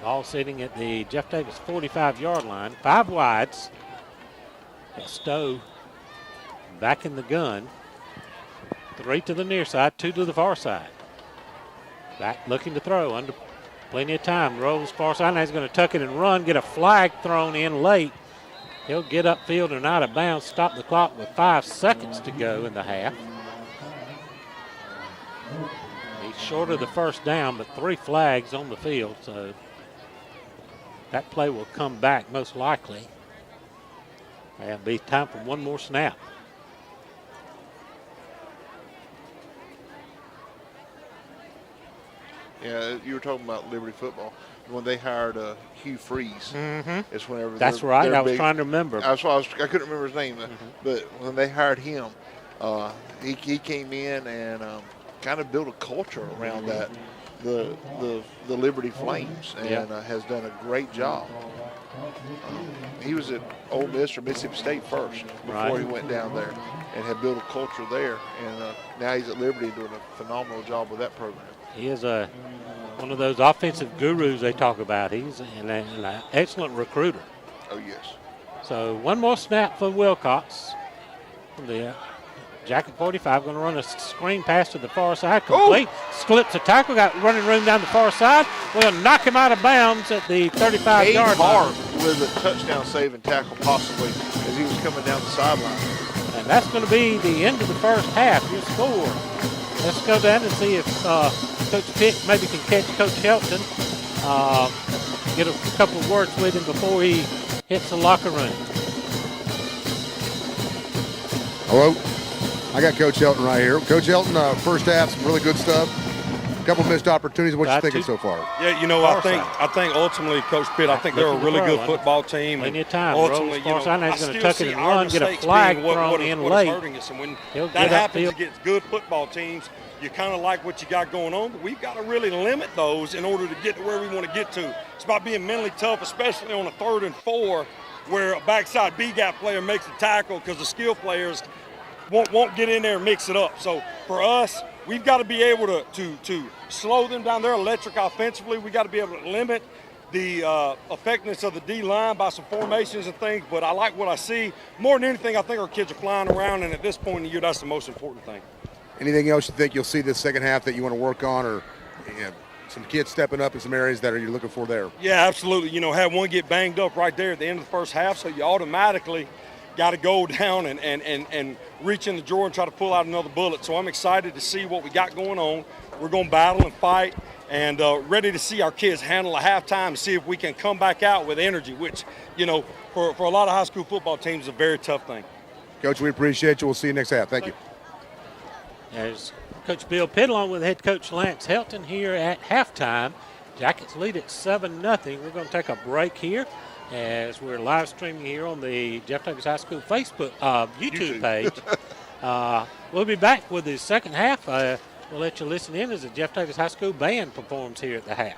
Ball sitting at the Jeff Davis 45-yard line. 5 wides. Stowe back in the gun. 3 to the near side, 2 to the far side. Back looking to throw under plenty of time. Rolls far side. Now he's going to tuck it and run. Get a flag thrown in late. He'll get upfield and out of bounds. Stop the clock with 5 seconds to go in the half. He's short of the first down, but 3 flags on the field. So that play will come back most likely. It'll be time for one more snap. Yeah, you were talking about Liberty football. When they hired Hugh Freeze, it's whenever that's right. I was trying to remember. I couldn't remember his name, but when they hired him, he came in and kind of built a culture around that, the Liberty Flames, and has done a great job. He was at Ole Miss or Mississippi State first before he went down there, and had built a culture there. And now he's at Liberty doing a phenomenal job with that program. He is one of those offensive gurus they talk about. He's an excellent recruiter. Oh, yes. So one more snap for Wilcox. The Jacket 45 going to run a screen pass to the far side. Complete. Slips a tackle. Got running room down the far side. We'll knock him out of bounds at the 35-yard line. With a touchdown save and tackle possibly as he was coming down the sideline. And that's going to be the end of the first half. Your score. Let's go down and see if Coach Pitt maybe can catch Coach Shelton. Get a couple of words with him before he hits the locker room. Hello, I got Coach Shelton right here. Coach Shelton, first half, some really good stuff. A couple missed opportunities. What you thinking so far? Yeah, you know, I think ultimately, Coach Pitt, I think they're a really good football team. Plenty of time. Ultimately, he's going to tuck it and run, get a flag thrown in late. And when that happens against good football teams, you kind of like what you got going on, but we've got to really limit those in order to get to where we want to get to. It's about being mentally tough, especially on a 3rd and 4, where a backside B-gap player makes a tackle because the skill players won't get in there and mix it up. So for us, we've got to be able to slow them down. They're electric offensively. We've got to be able to limit the effectiveness of the D-line by some formations and things, but I like what I see. More than anything, I think our kids are flying around, and at this point in the year, that's the most important thing. Anything else you think you'll see this second half that you want to work on, or some kids stepping up in some areas that you're looking for there? Yeah, absolutely. Had one get banged up right there at the end of the first half, so you automatically got to go down and reach in the drawer and try to pull out another bullet. So I'm excited to see what we got going on. We're going to battle and fight, and ready to see our kids handle a halftime and see if we can come back out with energy, which, for a lot of high school football teams is a very tough thing. Coach, we appreciate you. We'll see you next half. Thank you. There's Coach Bill Pitt along with head coach Lance Helton here at halftime. Jackets lead at 7-0. We're going to take a break here as we're live streaming here on the Jeff Davis High School Facebook, YouTube page. We'll be back with the second half. We'll let you listen in as the Jeff Davis High School band performs here at the half.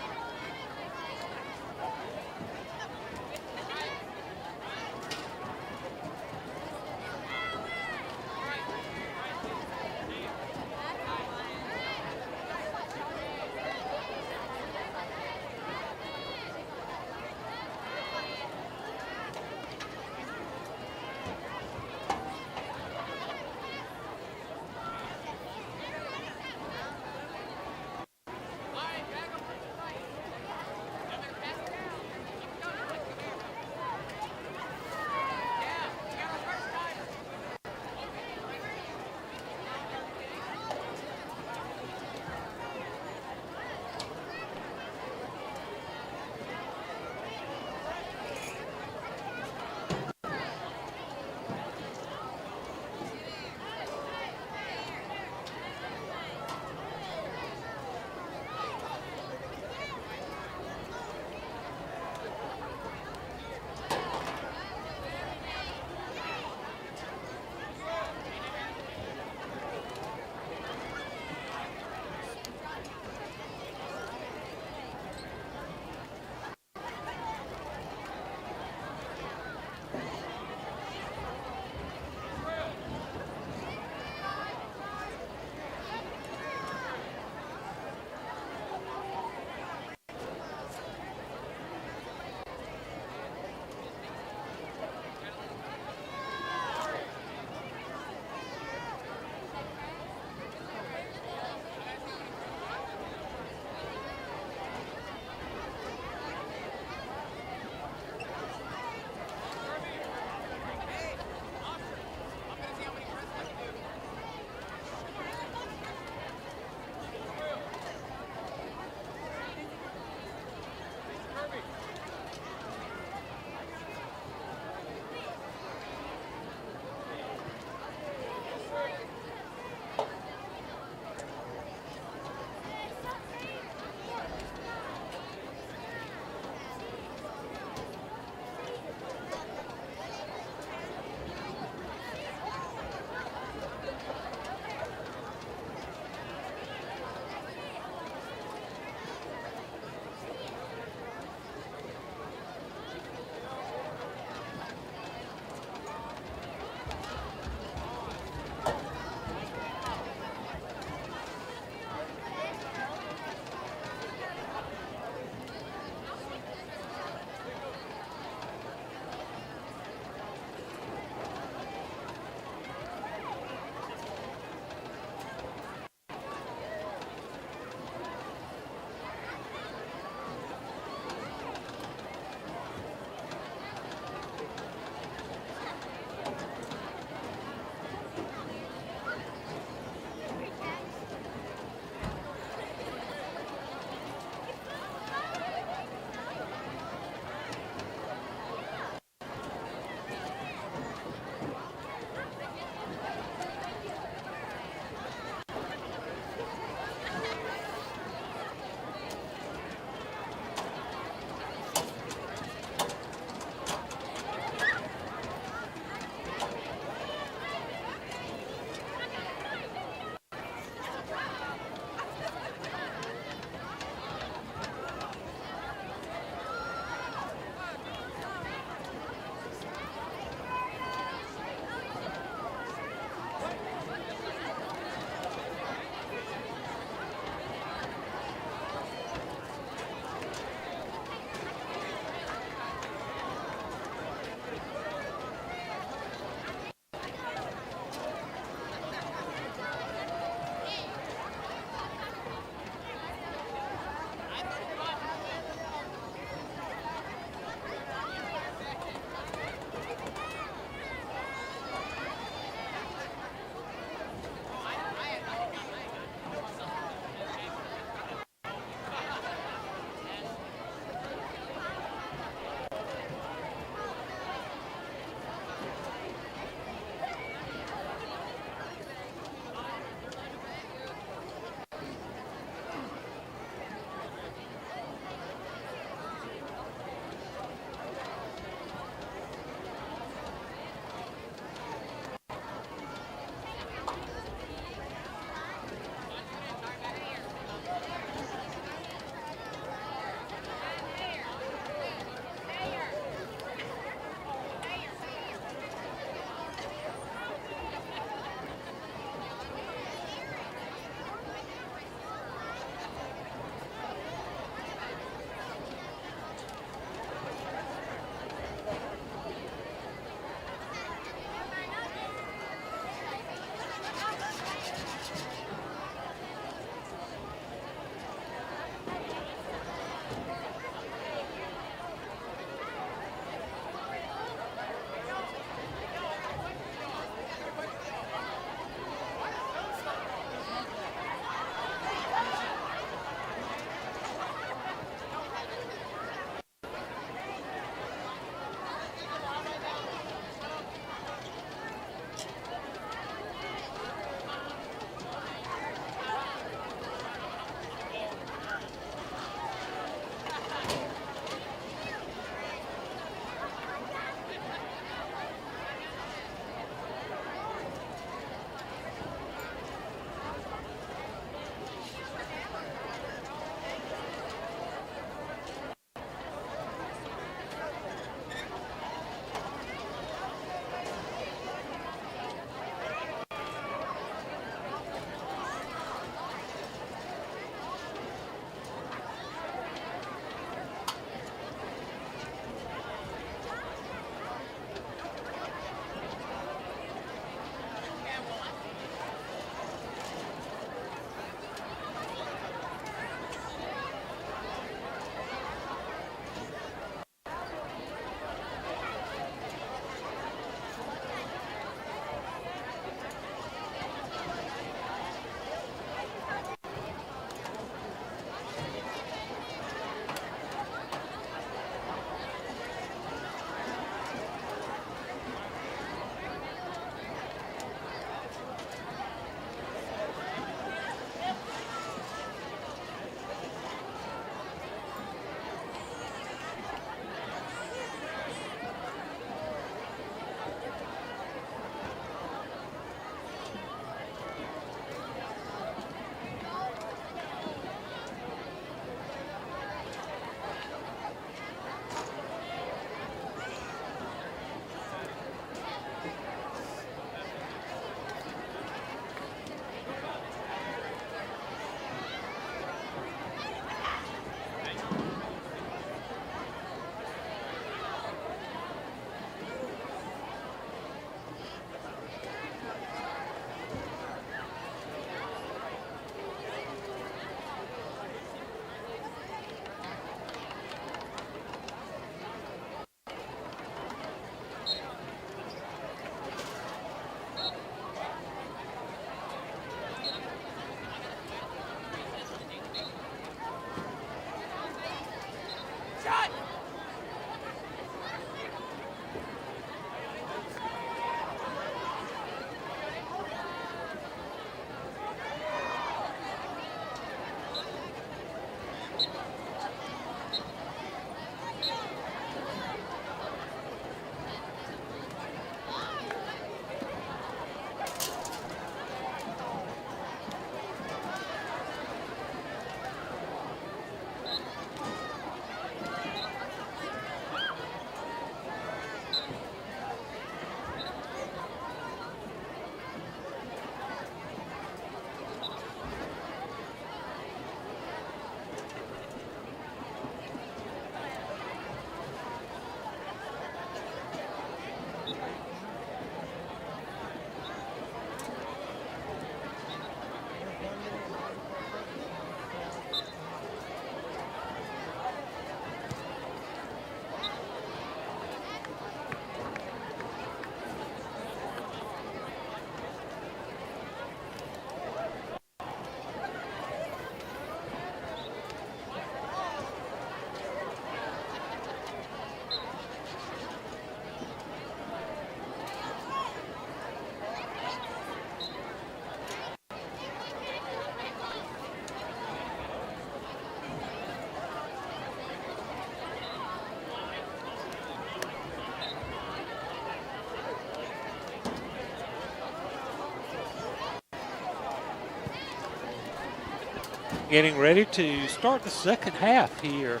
getting ready to start the second half here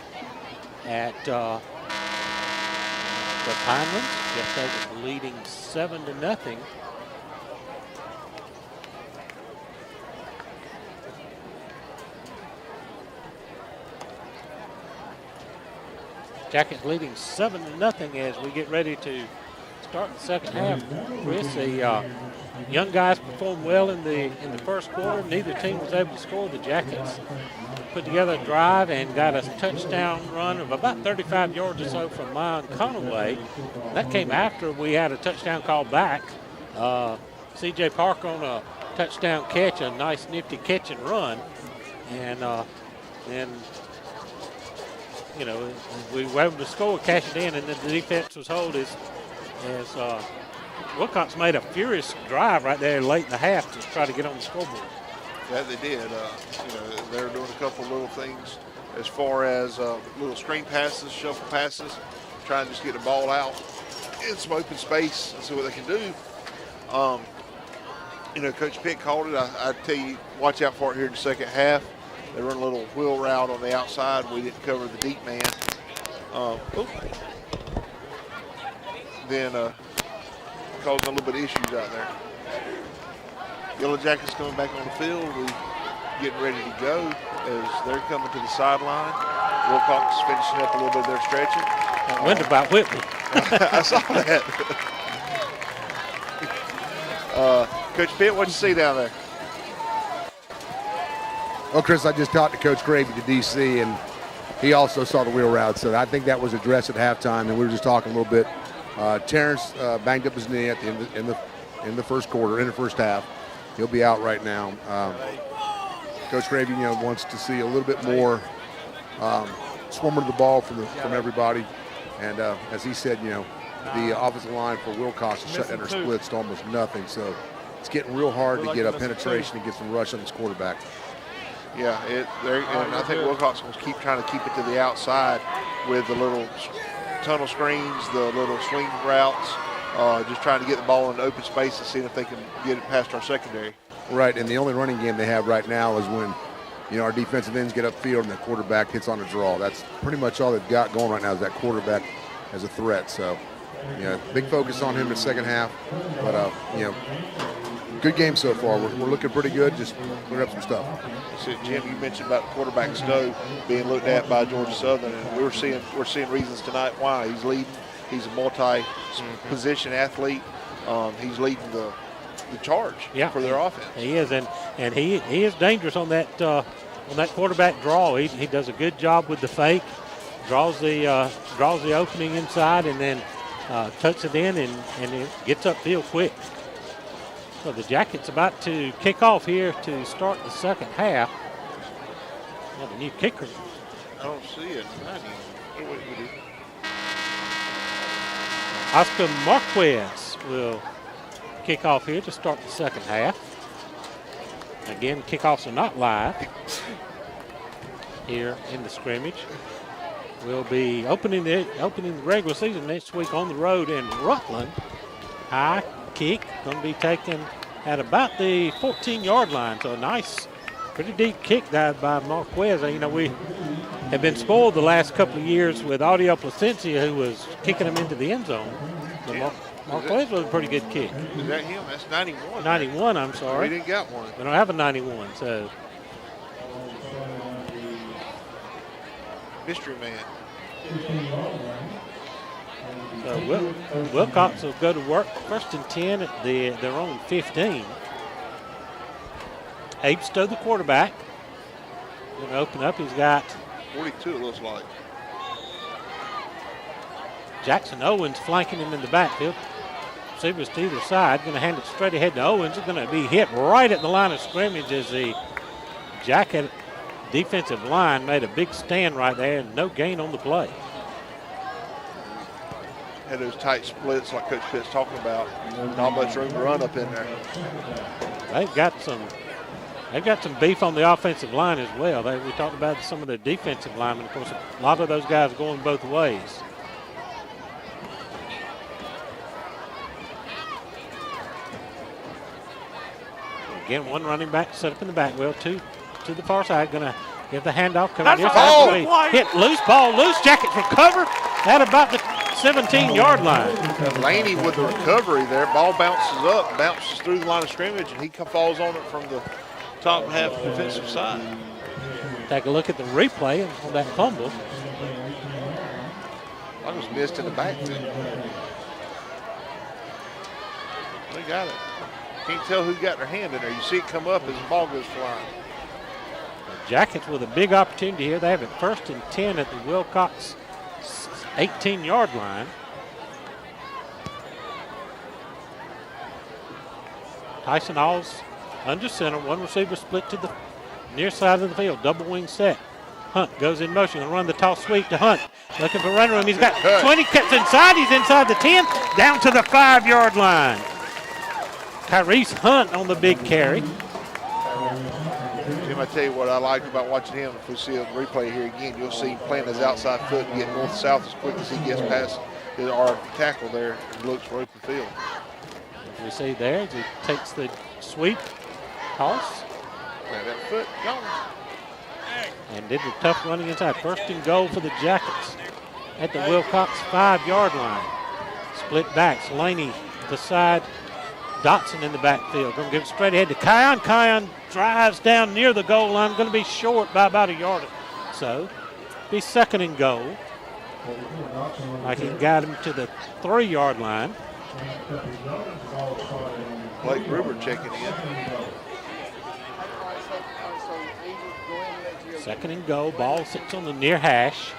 at the Pinelands. Just over leading 7-0. Jackets leading 7-0 as we get ready to start the second half. Chris, the young guys performed well in the first quarter. Neither team was able to score. The Jackets put together a drive and got a touchdown run of about 35 yards or so from Myon Conaway. That came after we had a touchdown call back. C.J. Parker on a touchdown catch, a nice nifty catch and run. And then, you know, we were able to score, cash it in, and then the defense was held as Wilcox made a furious drive right there late in the half to try to get on the scoreboard. That they did. You know, they're doing a couple little things as far as little screen passes, shuffle passes, trying to just get the ball out in some open space and see what they can do. You know, Coach Pitt called it. I tell you, watch out for it here in the second half. They run a little wheel route on the outside. We didn't cover the deep man. Then causing a little bit of issues out there. Yellow Jackets coming back on the field. We getting ready to go as they're coming to the sideline. Wilcox finishing up a little bit of their stretching. I wonder about Whitby. I saw that. Coach Pitt, what'd you see down there? Well, Chris, I just talked to Coach Gravy, the DC, and he also saw the wheel route. So I think that was addressed at halftime, and we were just talking a little bit. Terrence banged up his knee at the end in the first quarter, in the first half. He'll be out right now. Coach Gravy, you know, wants to see a little bit more swarming to the ball from everybody. And as he said, you know, the offensive line for Wilcox is shut down their splits to almost nothing. So it's getting real hard to get a penetration and get some rush on this quarterback. Yeah, and I think Wilcox will keep trying to keep it to the outside with the little tunnel screens, the little swing routes, just trying to get the ball in open space and seeing if they can get it past our secondary. Right, and the only running game they have right now is when, you know, our defensive ends get upfield and the quarterback hits on a draw. That's pretty much all they've got going right now is that quarterback as a threat. So, you know, big focus on him in the second half. But, you know, good game so far. We're looking pretty good, just clear up some stuff. So, Jim, you mentioned about the quarterback Stowe being looked at by Georgia Southern, and we're seeing reasons tonight why. He's leading. He's a multi-position athlete. He's leading the charge for their offense. He is, and he is dangerous on that quarterback draw. He does a good job with the fake, draws the opening inside, and then tucks it in and it gets upfield quick. So the Jackets about to kick off here to start the second half. Well, the new kicker. I don't see it. Oscar Marquez will kick off here to start the second half. Again, kickoffs are not live here in the scrimmage. We'll be opening the regular season next week on the road in Rutland. High kick going to be taken at about the 14-yard line. So a nice, pretty deep kick dive by Marquez. You know, we have been spoiled the last couple of years with Audio Placencia, who was kicking them into the end zone. But Marquez was a pretty good kick. Is that him? That's 91. 91, I'm sorry. We didn't got one. We don't have a 91, so. Mystery man. So Wilcox will go to work first and 10 at their own 15. Abe Stowe, the quarterback. Going to open up. He's got 42, it looks like. Jackson Owens flanking him in the backfield. Receivers to either side. Going to hand it straight ahead to Owens. It's going to be hit right at the line of scrimmage as the Jacket defensive line made a big stand right there and no gain on the play. Had those tight splits like Coach Pitt's talking about. Not much room to run up in there. They've got some beef on the offensive line as well. We talked about some of the defensive linemen. Of course, a lot of those guys going both ways. Again, one running back set up in the back. Well, two to the far side. Going to give the handoff. Coming near ball. side. Hit loose ball. Loose. Jackets recover at about the 17-yard line. Laney with the recovery there. Ball bounces up, bounces through the line of scrimmage, and he falls on it from the top half defensive side. Take a look at the replay on that fumble. I was missed in the backfield. They got it. Can't tell who got their hand in there. You see it come up as the ball goes flying. The Jackets with a big opportunity here. They have it 1st and 10 at the Wilcox 18-yard line. Tyson Alls under center. One receiver split to the near side of the field. Double wing set. Hunt goes in motion and run the toss sweep to Hunt. Looking for run room. He's got 20, cuts inside. He's inside the 10, down to the 5-yard line. Tyrese Hunt on the big carry. Jim, I tell you what I like about watching him. If we see a replay here again, you'll see him playing his outside foot and get north-south as quick as he gets past our tackle there and looks for open field. As we see there, as he takes the sweep, toss. Now that foot gone. And did the tough running inside. 1st and goal for the Jackets at the Wilcox 5-yard line. Split backs. Laney to the side. Dotson in the backfield. Going to give it straight ahead to Kion. Kion drives down near the goal line. Going to be short by about a yard or so. Be 2nd and goal. Like he got him to the 3-yard line. Blake Gruber checking in. 2nd and goal. Ball sits on the near hash.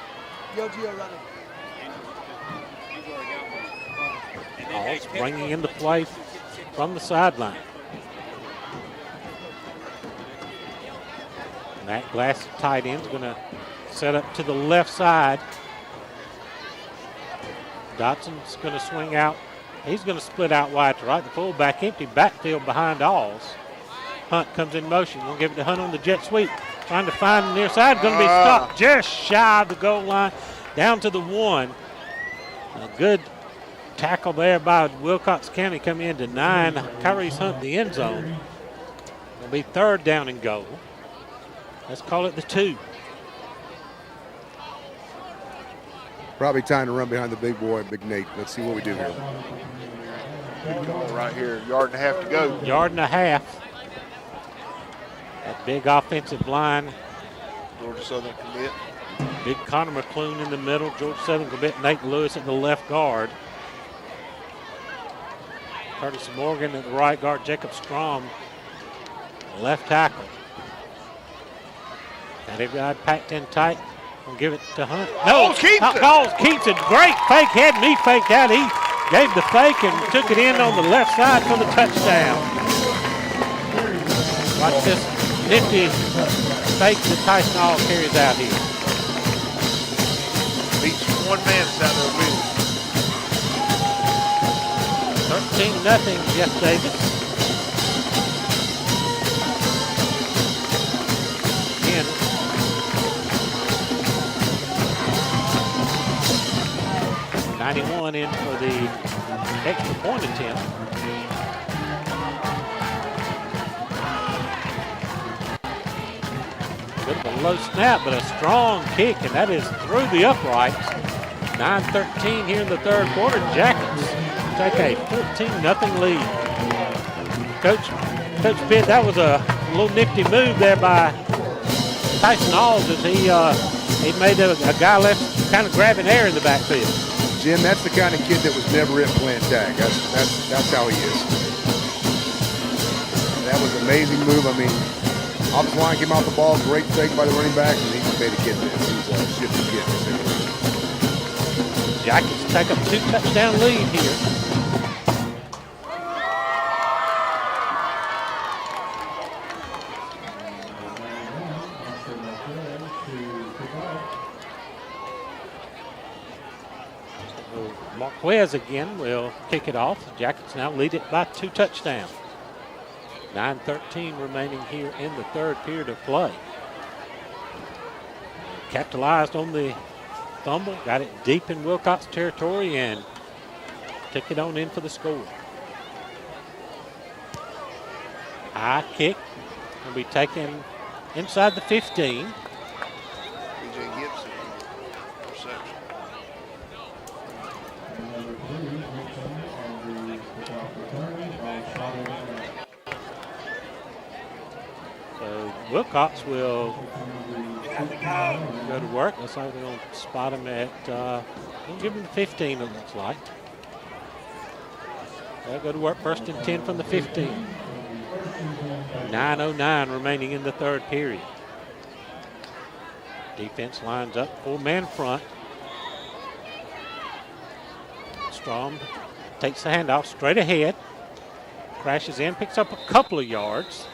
Alls bringing into play from the sideline. Matt Glass, tight end, is going to set up to the left side. Dotson's going to swing out. He's going to split out wide to right. The fullback empty backfield behind Alls. Hunt comes in motion. We'll give it to Hunt on the jet sweep. Trying to find the near side. Going to be stopped just shy of the goal line. Down to the 1. A good tackle there by Wilcox County coming into 9. Tyrese Hunt the end zone. It'll be 3rd down and goal. Let's call it the 2. Probably time to run behind the big boy, Big Nate. Let's see what we do here. Good call right here. 1.5 yards to go. 1.5 yards. That big offensive line. Georgia Southern commit. Big Connor McClune in the middle. Georgia Southern commit Nate Lewis at the left guard. Curtis Morgan at the right guard. Jacob Strom, left tackle. And they've got packed in tight. We'll give it to Hunt. No, Calls keeps it. Great fake. Had me faked out. He gave the fake and took it in on the left side for the touchdown. Watch this nifty fake that Tyson All carries out here. Beats one man that's out there with him. 13-0, Jeff Davis. Again. .91 in for the extra point attempt. Bit of a low snap, but a strong kick, and that is through the uprights. 9:13 here in the 3rd quarter. Jackets take a 14-0 lead. Coach Pitt, that was a little nifty move there by Tyson Alls as he made a guy left kind of grabbing air in the backfield. Jim, that's the kind of kid that was never in playing tag. That's how he is. That was an amazing move. I mean, offensive line came off the ball, great fake by the running back, and he made a kid miss. He's a shifty kid. Jackets take a 2-touchdown lead here. Marquez again will kick it off. The Jackets now lead it by 2 touchdowns. 9:13 remaining here in the 3rd period of play. Capitalized on the fumble, got it deep in Wilcox territory and took it on in for the score. High kick will be taken inside the 15. BJ Gibson, reception. So Wilcox will go to work. Looks like they're going to spot him at, we'll give him the 15, it looks like. They'll go to work first and 10 from the 15. 9:09 remaining in the third period. Defense lines up, 4-man front. Strom takes the handoff straight ahead. Crashes in, picks up a couple of yards.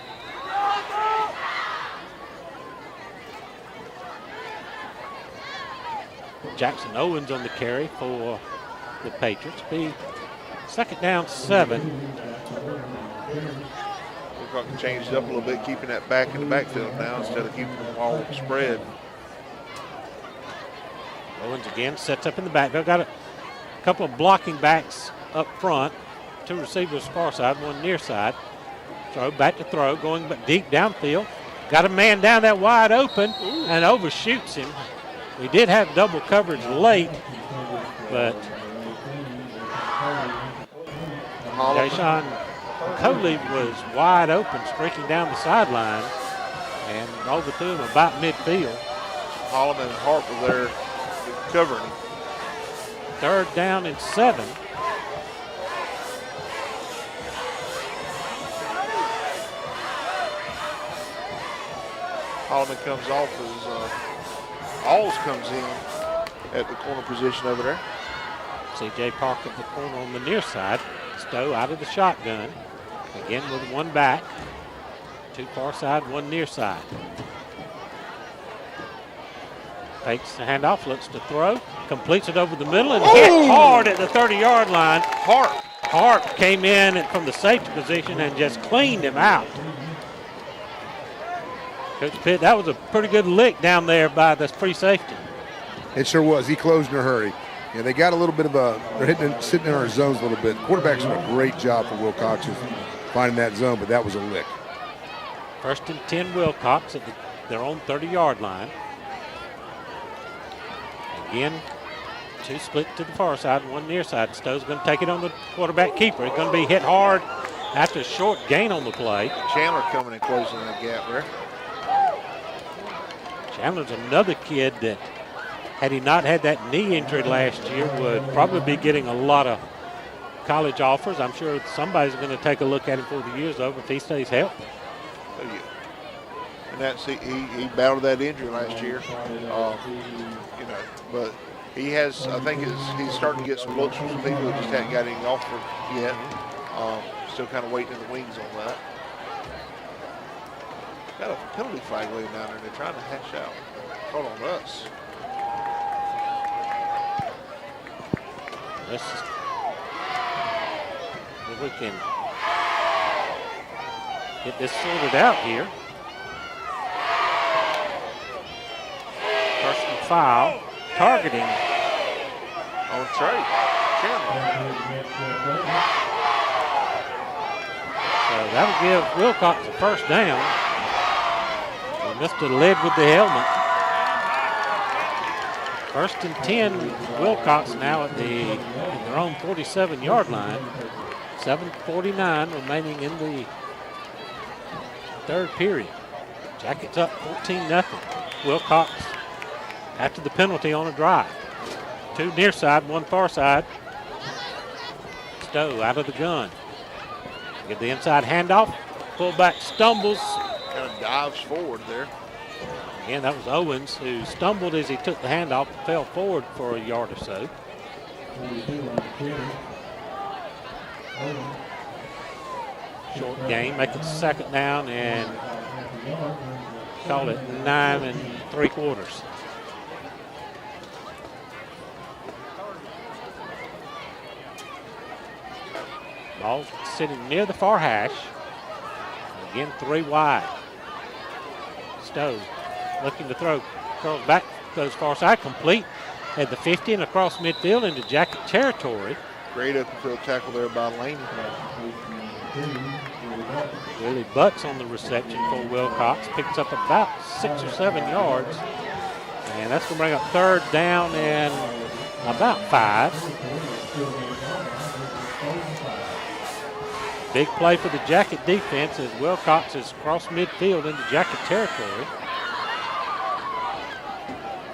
Jackson Owens on the carry for the Patriots. Be second down 7. Wilcox changed it up a little bit, keeping that back in the backfield now instead of keeping them all spread. Owens again sets up in the backfield. Got a couple of blocking backs up front. 2 receivers far side, 1 near side. Throw, back to throw, going deep downfield. Got a man down that wide open and overshoots him. We did have double coverage late, but Deshaun Coley was wide open, streaking down the sideline and overthrew him about midfield. Holloman and Hart were there covering him. Third down and 7. Holloman comes off as Alls comes in at the corner position over there. C.J. Park at the corner on the near side. Stowe out of the shotgun. Again with 1 back. 2 far side, 1 near side. Takes the handoff, looks to throw. Completes it over the middle and hit hard at the 30-yard line. Hart came in from the safety position and just cleaned him out. Coach Pitt, that was a pretty good lick down there by the free safety. It sure was. He closed in a hurry. Yeah, they got a little bit of they're sitting in our zones a little bit. The quarterback's doing a great job for Wilcox finding that zone, but that was a lick. First and 10 Wilcox at their own 30-yard line. Again, 2 split to the far side, 1 near side. Stowe's going to take it on the quarterback keeper. It's going to be hit hard after a short gain on the play. Chandler coming and closing that gap there. Chandler's another kid that, had he not had that knee injury last year, would probably be getting a lot of college offers. I'm sure somebody's going to take a look at him before the year's over if he stays healthy. Oh, yeah. And that's he battled that injury last year, but he has. I think he's starting to get some looks from some people who just hadn't got any offer yet. Still kind of waiting in the wings on that. Got a penalty flag laying down there, and they're trying to hash out. Call on us. Let's see if we can get this sorted out here. Personal foul, targeting On Trey Chandler. So that'll give Wilcox a first down. He missed the lid with the helmet. First and 10, Wilcox now at their own 47-yard line. 7:49 remaining in the third period. Jackets up 14-0. Wilcox after the penalty on a drive. 2 near side, 1 far side. Stowe out of the gun. Get the inside handoff. Fullback stumbles. Kind of dives forward there. Again, that was Owens who stumbled as he took the handoff and fell forward for a yard or so. Short game, make it second down and call it 9 3/4. Ball sitting near the far hash. Again, 3 wide. Stowe looking to throw. Curls back, goes far side, complete at the 50 and across midfield into Jacket territory. Great up the field tackle there by Laney. Willie butts on the reception for Wilcox. Picks up about 6 or 7 yards. And that's going to bring up third down and about 5. Big play for the Jacket defense as Wilcox is across midfield into Jacket territory.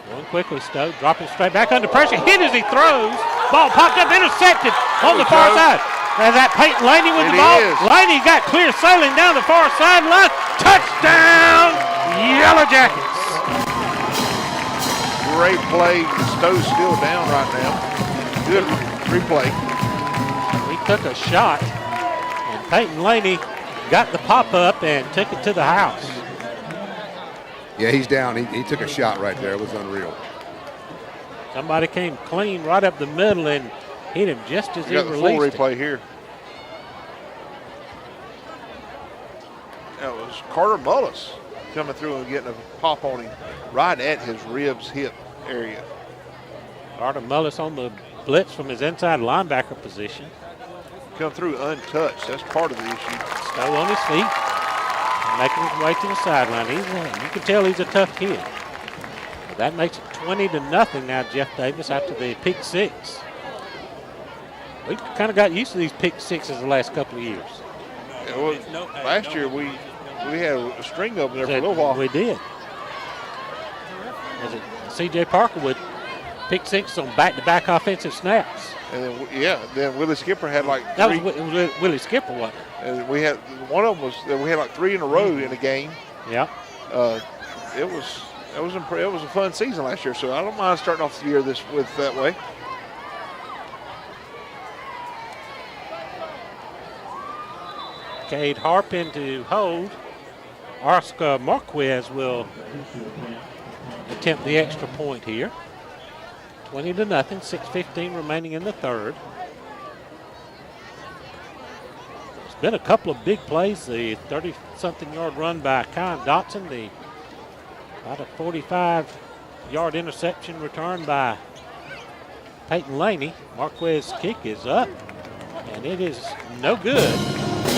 Going quickly, Stowe dropping straight back under pressure. Hit as he throws. Ball popped up, intercepted on the far side. And that Peyton Laney with the ball. Laney got clear sailing down the far sideline. Touchdown, Yellow Jackets. Great play. Stowe's still down right now. Good replay. We took a shot, and Peyton Laney got the pop-up and took it to the house. Yeah, he's down. He took a shot right there. It was unreal. Somebody came clean right up the middle and hit him just as he got the full released replay it. here. That was Carter Mullis coming through and getting a pop on him right at his ribs, hip area. Carter Mullis on the blitz from his inside linebacker position. Come through untouched. That's part of the issue. Stowe on his feet, making his way to the sideline. You can tell he's a tough kid. That makes it 20-0 now, Jeff Davis, after the pick 6. We've kind of got used to these pick 6s the last couple of years. Yeah, well, last year we had a string of them there for a little while. We did. Was it C.J. Parker with pick 6 on back-to-back offensive snaps? And then, then Willie Skipper had like That three. was Willie Skipper, wasn't it? And we had one of them was that we had like 3 in a row in a game. Yeah. It was a fun season last year, so I don't mind starting off the year with that way. Cade Harpin to hold. Oscar Marquez will attempt the extra point here. 20-0, 6:15 remaining in the third. It's been a couple of big plays. The 30-something yard run by Kyle Dotson, about a 45-yard interception return by Peyton Laney. Marquez's kick is up, and it is no good.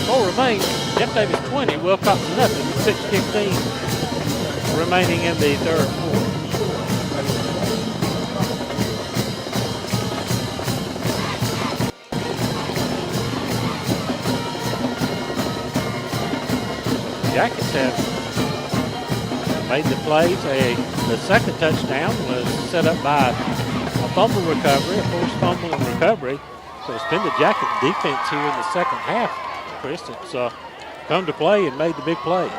4 remains. Jeff Davis 20, Wilcox nothing. 6:15 remaining in the third quarter. Jackets have made the plays. The second touchdown was set up by a fumble recovery, a forced fumble and recovery. So it's been the Jacket defense here in the second half, Chris. It's come to play and made the big plays.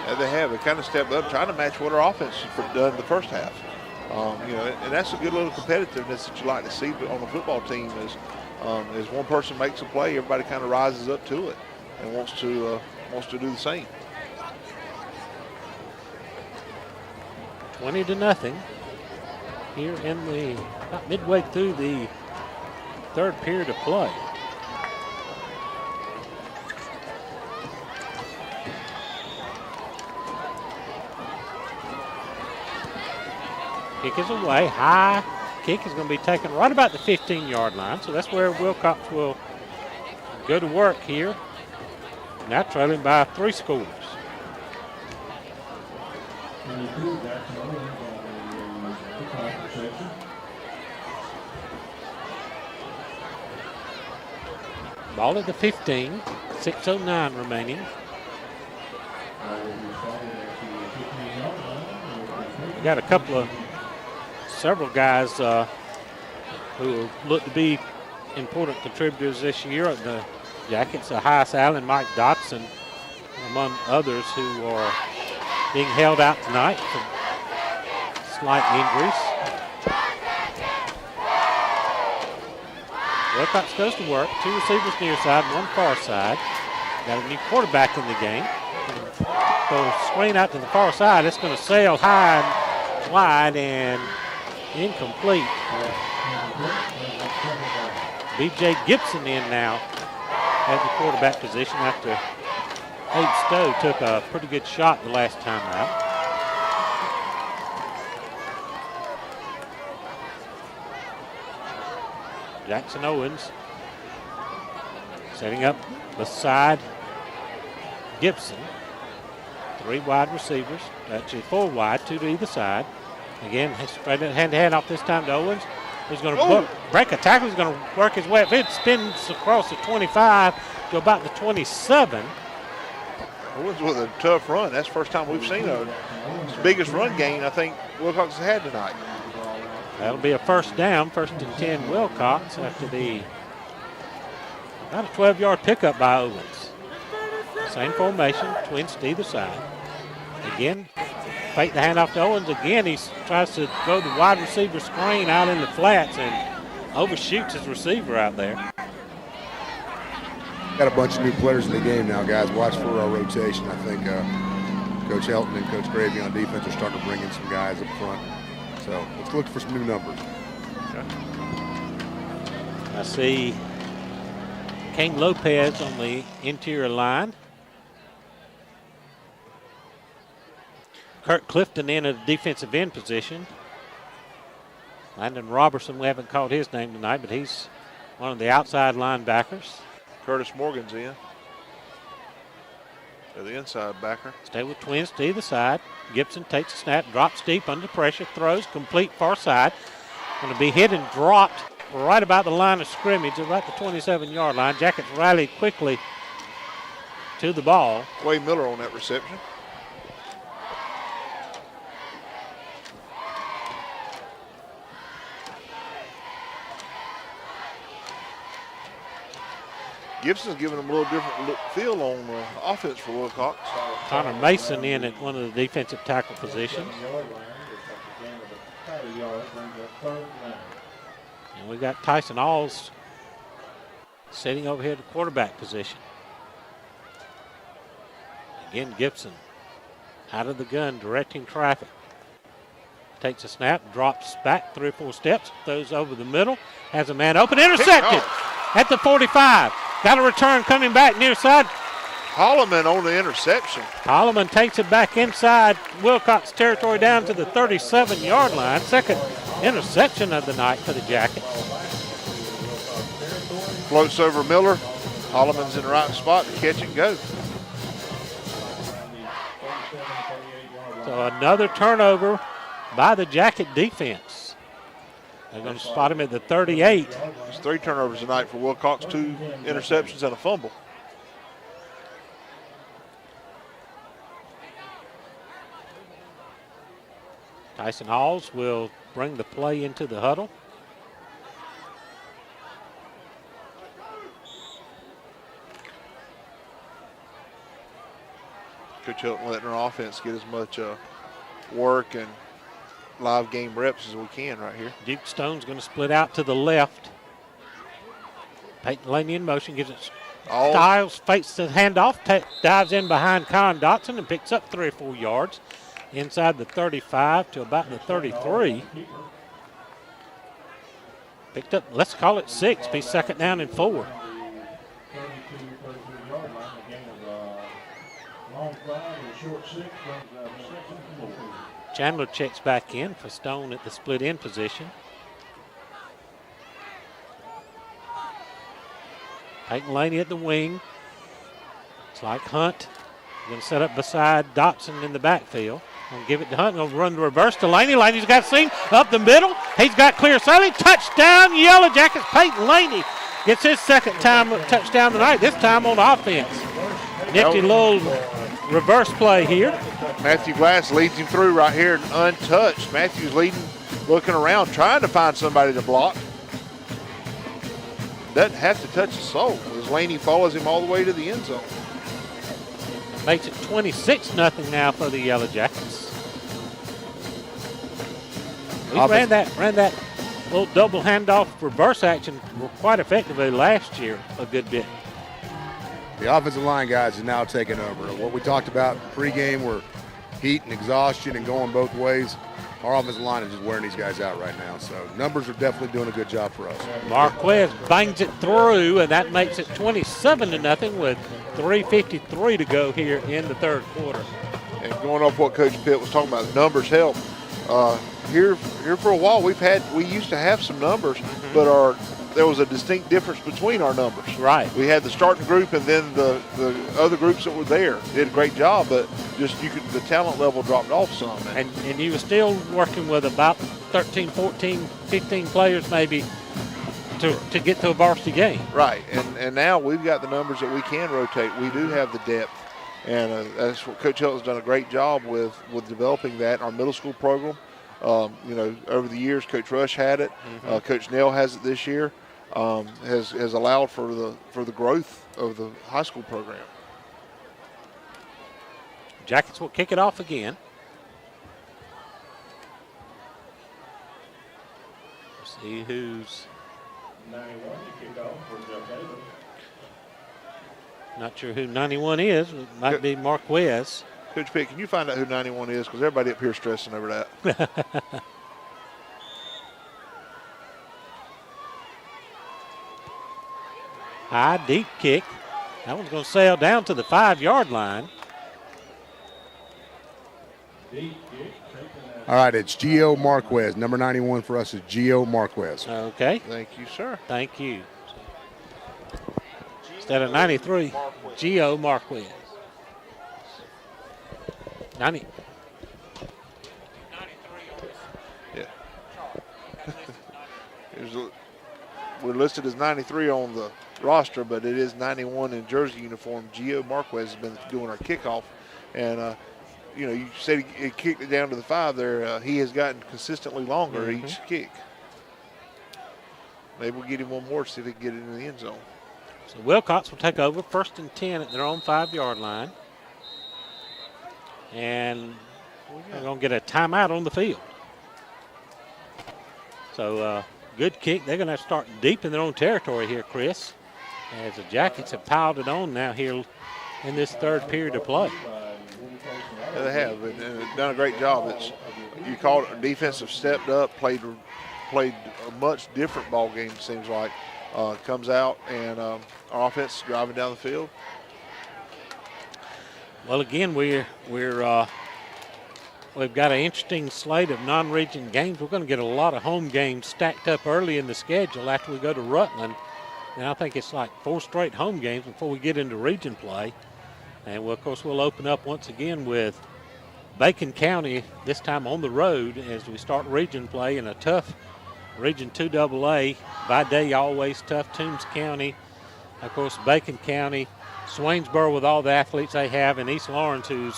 Yeah, they have. They kind of stepped up, trying to match what our offense has done the first half. And that's a good little competitiveness that you like to see on the football team. As one person makes a play, everybody kind of rises up to it and wants to do the same. 20-0 here in about midway through the third period of play. Kick is away, high kick is going to be taken right about the 15-yard line, so that's where Wilcox will go to work here. Now trailing by 3 scores. Ball at the 15, 6:09 remaining. We got several guys who look to be important contributors this year at the Jackets. Hias Allen, Mike Dotson, among others who are being held out tonight for slight injuries. Wilcox goes to work. 2 receivers near side, 1 far side. Got a new quarterback in the game. Go screen out to the far side. It's going to sail high and wide and incomplete. B.J. Gibson in now at the quarterback position after Abe Stowe took a pretty good shot the last time out. Jackson Owens setting up beside Gibson. 3 wide receivers, actually 4 wide, 2 to either side. Again, spread it hand-to-hand off this time to Owens. He's going to break a tackle. He's going to work his way up. It spins across the 25 to about the 27. Owens with a tough run. That's the first time we've seen the biggest run gain I think Wilcox has had tonight. That'll be a first down, 1st and 10 Wilcox after the about a 12-yard pickup by Owens. Same formation, twins to either side. Again, fake the handoff to Owens. Again, he tries to go the wide receiver screen out in the flats and overshoots his receiver out there. Got a bunch of new players in the game now, guys. Watch for our rotation. I think Coach Helton and Coach Gravy on defense are starting to bring in some guys up front. So let's look for some new numbers. Okay. I see King Lopez on the interior line. Kurt Clifton in a defensive end position. Landon Robertson, we haven't called his name tonight, but he's one of the outside linebackers. Curtis Morgan's in. The inside backer. Stay with twins to either side. Gibson takes a snap, drops deep under pressure, throws complete far side. Going to be hit and dropped right about the line of scrimmage, about the 27-yard line. Jackets rally quickly to the ball. Wade Miller on that reception. Gibson's giving them a little different feel on offense for Wilcox. Connor Mason in at one of the defensive tackle positions. And we got Tyson Alls sitting over here at the quarterback position. Again, Gibson out of the gun, directing traffic. Takes a snap, drops back 3 or 4 steps, throws over the middle, has a man open, intercepted at the 45. Got a return coming back near side. Holloman on the interception. Holloman takes it back inside Wilcox territory down to the 37-yard line. Second interception of the night for the Jackets. Floats over Miller. Holloman's in the right spot to catch and go. So another turnover by the Jacket defense. They're going to spot him at the 38. There's 3 turnovers tonight for Wilcox, 2 interceptions and a fumble. Tyson Halls will bring the play into the huddle. Coach Hilton letting our offense get as much work and live game reps as we can right here. Duke Stone's going to split out to the left. Peyton Laney in motion, gives it Styles, fakes the handoff, dives in behind Con Dotson and picks up 3 or 4 yards inside the 35 to about the 33. Picked up, let's call it 6, be 2nd down and 4. Chandler checks back in for Stone at the split end position. Peyton Laney at the wing. It's like Hunt. Going to set up beside Dotson in the backfield. Going to give it to Hunt. Going to run the reverse to Laney. Laney's got seam up the middle. He's got clear sailing. Touchdown, Yellow Jackets. Peyton Laney gets his 2nd time touchdown tonight, this time on offense. Nifty little reverse play here. Matthew Glass leads him through right here untouched. Matthew's leading, looking around, trying to find somebody to block. Doesn't have to touch the soul as Laney follows him all the way to the end zone. Makes it 26-0 now for the Yellow Jackets. We ran that little double handoff reverse action quite effectively last year a good bit. The offensive line guys is now taking over. What we talked about pregame were heat and exhaustion and going both ways. Our offensive line is just wearing these guys out right now. So numbers are definitely doing a good job for us. Marquez bangs it through, and that makes it 27-0 with 3:53 to go here in the 3rd quarter. And going off what Coach Pitt was talking about, numbers help. here for a while we used to have some numbers, but there was a distinct difference between our numbers. Right. We had the starting group, and then the other groups that were there did a great job, but just the talent level dropped off some. And you were still working with about 13, 14, 15 players maybe to get to a varsity game. Right, and now we've got the numbers that we can rotate. We do have the depth, and that's what Coach Hilton's done a great job with developing that in our middle school program. Over the years, Coach Rush had it. Coach Nell has it this year. Has allowed for the growth of the high school program. Jackets will kick it off again. Let's see who's. 91 to kick off for Joe Taylor. Not sure who 91 is. It might be Marquez. Coach Pitt, can you find out who 91 is? Because everybody up here is stressing over that. High, deep kick. That one's going to sail down to the 5-yard line. Deep kick. All right, it's Gio Marquez. Number 91 for us is Gio Marquez. Okay. Thank you, sir. Thank you. Instead of 93, Gio Marquez. 90. Yeah. We're listed as 93 on the roster, but it is 91 in jersey uniform. Gio Marquez has been doing our kickoff, and you said he kicked it down to the 5 there. He has gotten consistently longer each kick. Maybe we'll get him one more to see if he can get it in the end zone. So Wilcox will take over 1st and 10 at their own 5-yard line. And we're going to get a timeout on the field. So good kick. They're going to have to start deep in their own territory here, Chris, as the Jackets have piled it on now here in this 3rd period of play. Yeah, they have, and done a great job. You called it defensive, stepped up, played a much different ball game, it seems like. Comes out, and our offense is driving down the field. Well, again, we've got an interesting slate of non-region games. We're going to get a lot of home games stacked up early in the schedule after we go to Rutland. And I think it's like 4 straight home games before we get into region play. And, well, of course, we'll open up once again with Bacon County, this time on the road, as we start region play in a tough Region 2 AA. Vidalia always tough. Toombs County, of course, Bacon County, Swainsboro with all the athletes they have, and East Lawrence, who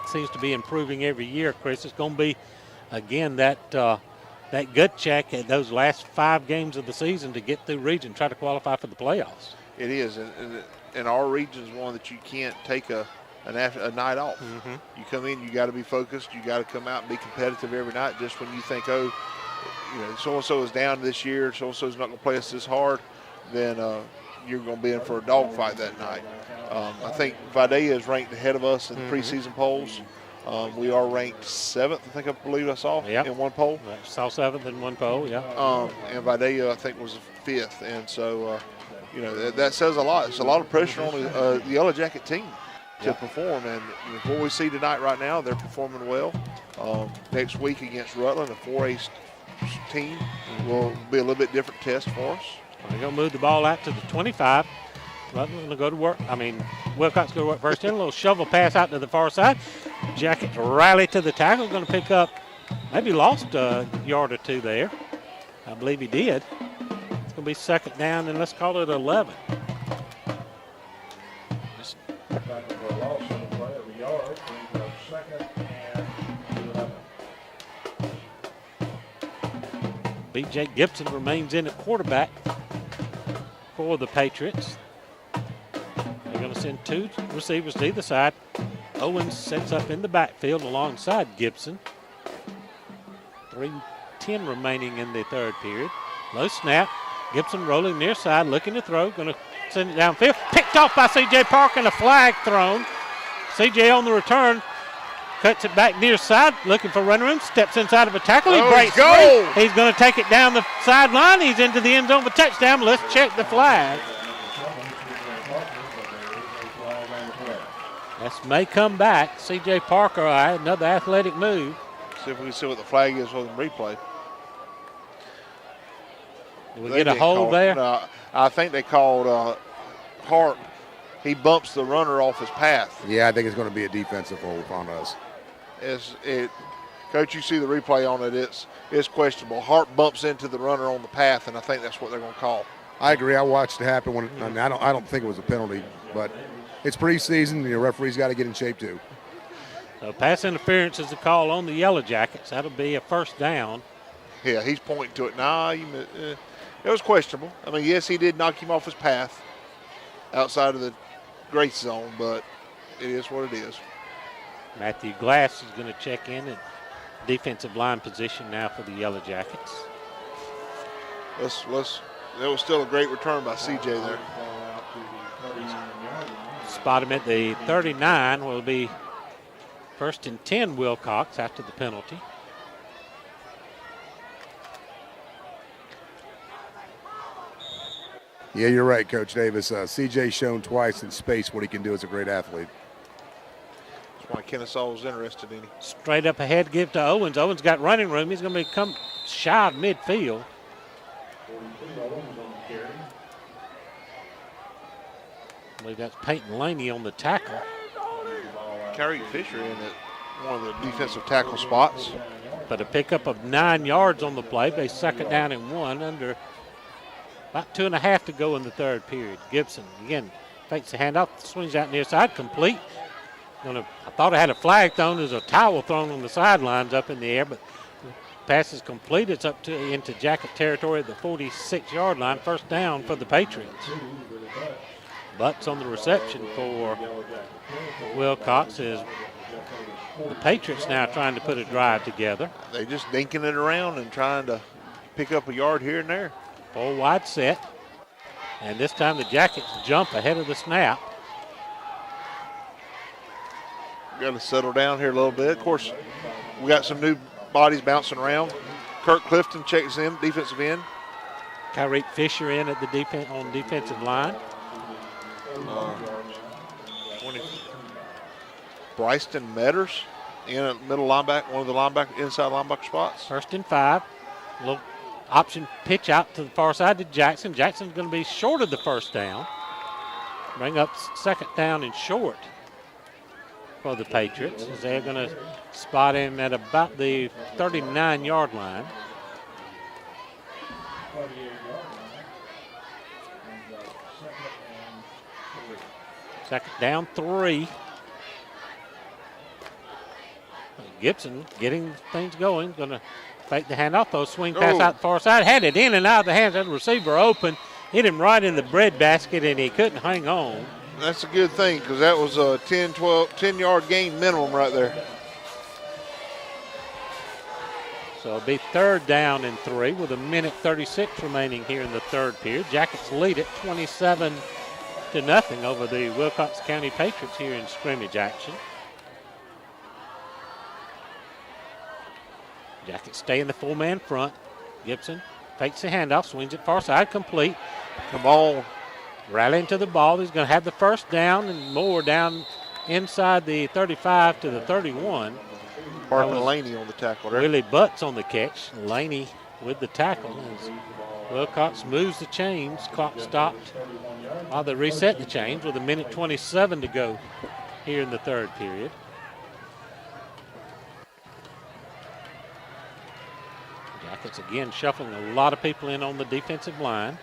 seems to be improving every year, Chris. It's going to be, again, that gut check at those last 5 games of the season to get through region, try to qualify for the playoffs. It is, and our region is one that you can't take a night off. You come in, you got to be focused. You got to come out and be competitive every night. Just when you think, so-and-so is down this year, so-and-so's not going to play us this hard, then you're going to be in for a dogfight that night. I think Vidalia is ranked ahead of us in the preseason polls. We are ranked 7th, I believe I saw, in one poll. Saw 7th in one poll, and Vidalia, I think, was 5th. And so, that says a lot. It's a lot of pressure on the Yellow Jacket team to perform. And what we see tonight right now, they're performing well. Next week against Rutland, a 4A team, will be a little bit different test for us. They're going to move the ball out to the 25. Rutland going to go to work. Wilcox go to work first. A little shovel pass out to the far side. Jackets rally to the tackle. Going to pick up, maybe lost a yard or 2 there. I believe he did. It's going to be 2nd down, and let's call it 11. Tackle for a loss on the play of a yard. Brings up 2nd and 11. B.J. Gibson remains in at quarterback for the Patriots. They're going to send 2 receivers to either side. Owens sets up in the backfield alongside Gibson. 3:10 remaining in the 3rd period. Low snap. Gibson rolling near side, looking to throw. Going to send it downfield. Picked off by C.J. Park and a flag thrown. C.J. on the return. Cuts it back near side, looking for running room. Steps inside of a tackle. He breaks free. He's going to take it down the sideline. He's into the end zone for touchdown. Let's check the flag. This may come back. C.J. Parker, another athletic move. See if we can see what the flag is on the replay. Did we get a hold there? No, I think they called Hart. He bumps the runner off his path. Yeah, I think it's going to be a defensive hold on us. Coach, you see the replay on it. It's questionable. Hart bumps into the runner on the path, and I think that's what they're going to call. I agree. I watched it happen. I don't think it was a penalty, but it's preseason. Your referee's got to get in shape too. So pass interference is the call on the Yellow Jackets. That'll be a first down. Yeah, he's pointing to it. It was questionable. I mean, yes, he did knock him off his path outside of the grace zone, but it is what it is. Matthew Glass is going to check in at defensive line position now for the Yellow Jackets. That was still a great return by CJ there. Spot him at the 39. Will be first and 10 Wilcox after the penalty. Yeah, you're right, Coach Davis. CJ's shown twice in space what he can do as a great athlete. That's why Kennesaw was interested in him. Straight up ahead, give to Owens. Owens got running room. He's going to come shy of midfield. I believe that's Peyton Laney on the tackle. Carrie Fisher in at one of the defensive tackle spots. But a pickup of 9 yards on the play. They second down and 1 under about 2.5 to go in the third period. Gibson again fakes the handoff, swings out near side, complete. I thought I had a flag thrown. There's a towel thrown on the sidelines up in the air, but the pass is complete. It's up into Jacket territory at the 46-yard line. First down for the Patriots. Butts on the reception for Wilcox is the Patriots now trying to put a drive together. They just dinking it around and trying to pick up a yard here and there. Full wide set. And this time the Jackets jump ahead of the snap. We got to settle down here a little bit. Of course, we got some new bodies bouncing around. Kirk Clifton checks in, defensive end. Kyreek Fisher in at the defensive line. 20. Bryston Metters in at middle linebacker, one of the inside linebacker spots. First and 5. A little option pitch out to the far side to Jackson. Jackson's going to be short of the first down. Bring up second down and short for the Patriots, as they're going to spot him at about the 39-yard line. Second down 3. Gibson getting things going. Going to fake the handoff, though. Swing pass out the far side. Had it in and out of the hands of the receiver open. Hit him right in the breadbasket, and he couldn't hang on. That's a good thing, because that was a 10-yard gain minimum right there. So it'll be third down and 3 with 1:36 remaining here in the third period. Jackets lead it 27-0 over the Wilcox County Patriots here in scrimmage action. Jackets stay in the full-man front. Gibson fakes the handoff, swings it far side, complete. Come on. Rallying to the ball. He's going to have the first down and more down inside the 35 to the 31. Parker Laney on the tackle there. Willie Butts on the catch. Laney with the tackle. As Wilcox moves the chains. Clock stopped while they reset the chains with 1:27 to go here in the third period. Jackets again shuffling a lot of people in on the defensive line.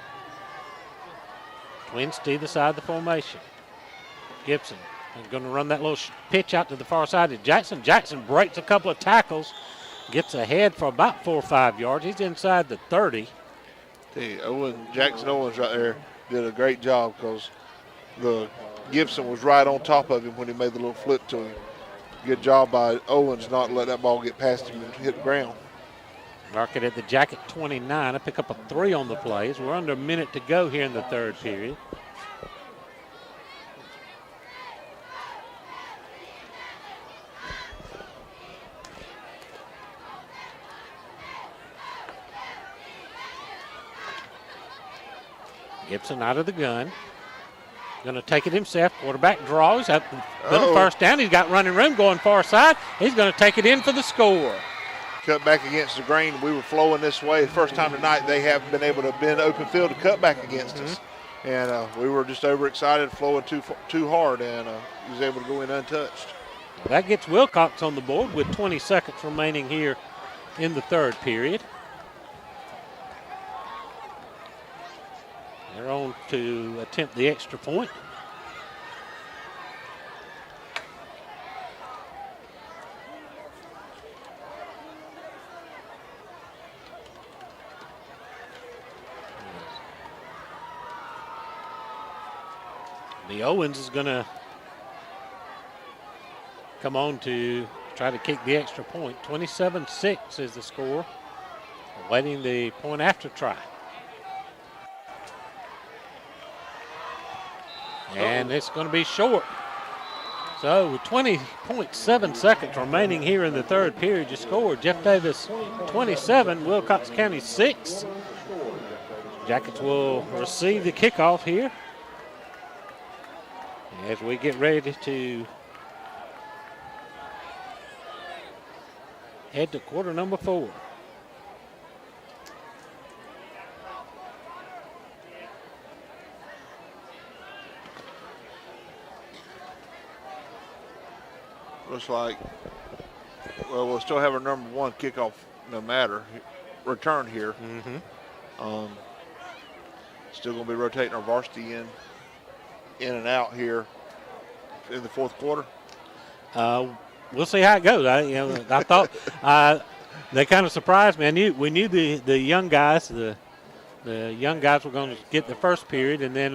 Twins to either side of the formation. Gibson is going to run that little pitch out to the far side to Jackson. Jackson breaks a couple of tackles, gets ahead for about 4 or 5 yards. He's inside the 30. Jackson Owens right there did a great job, because the Gibson was right on top of him when he made the little flip to him. Good job by Owens not to let that ball get past him and hit the ground. Mark it at the Jacket 29. A pick up a 3 on the plays. We're under a minute to go here in the third period. Gibson out of the gun. Going to take it himself. Quarterback draws up. Little first down. He's got running room going far side. He's going to take it in for the score. cut back against the grain. We were flowing this way. First time tonight they have been able to bend open field to cut back against us. And we were just overexcited, flowing too hard, and he was able to go in untouched. That gets Wilcox on the board with 20 seconds remaining here in the third period. They're on to attempt the extra point. The Owens is going to come on to try to kick the extra point. 27-6 is the score. Awaiting the point after try. And it's going to be short. So with 20.7 seconds remaining here in the third period, you scored Jeff Davis 27, Wilcox County 6. Jackets will receive the kickoff here as we get ready to head to quarter number 4. Looks like, well, we'll still have our number 1 kickoff no matter return here. Still going to be rotating our varsity in and out here in the fourth quarter. We'll see how it goes. I thought they kind of surprised me. We knew the young guys, the young guys were going to get the first period, and then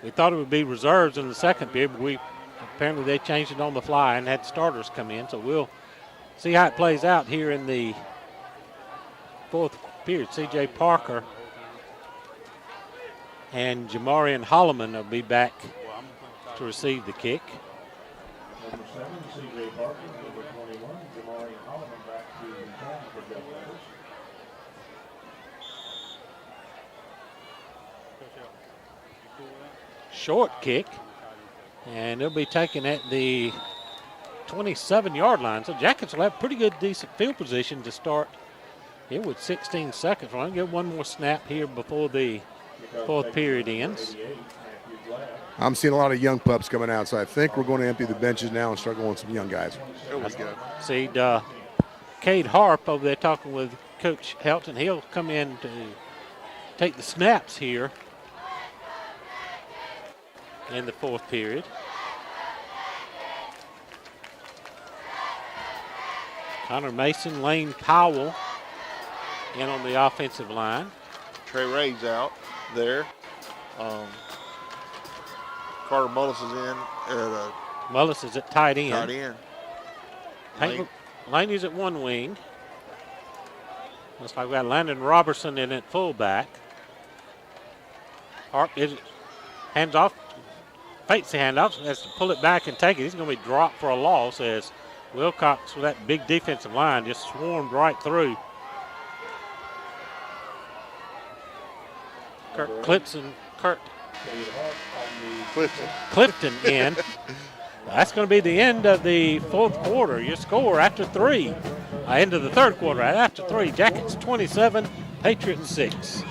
we thought it would be reserves in the second period, but apparently they changed it on the fly and had starters come in. So we'll see how it plays out here in the fourth period. C.J. Parker and Jamarian Holloman will be back to receive the kick. Number 7, C.J. Parker. Number 21, Jamarian Holloman back to return for Jeff Davis. Short kick. And they'll be taken at the 27-yard line. So Jackets will have pretty good, decent field position to start here with 16 seconds. We're going to get one more snap here before the fourth period ends. I'm seeing a lot of young pups coming out, so I think we're going to empty the benches now and start going with some young guys. There we go. See Cade Harp over there talking with Coach Helton. He'll come in to take the snaps here in the fourth period. Connor Mason, Lane Powell in on the offensive line. Trey Ray's out there. Carter Mullis is in at Mullis is at tight end. tight end. Laney's at one wing. Looks like we got Landon Robertson in at fullback. Harp is hands off. Fakes the handoff, has to pull it back and take it. He's going to be dropped for a loss as Wilcox, with that big defensive line, just swarmed right through. Clifton in. That's going to be the end of the fourth quarter. Your score after 3. End of the third quarter. After 3, Jackets 27, Patriots 6.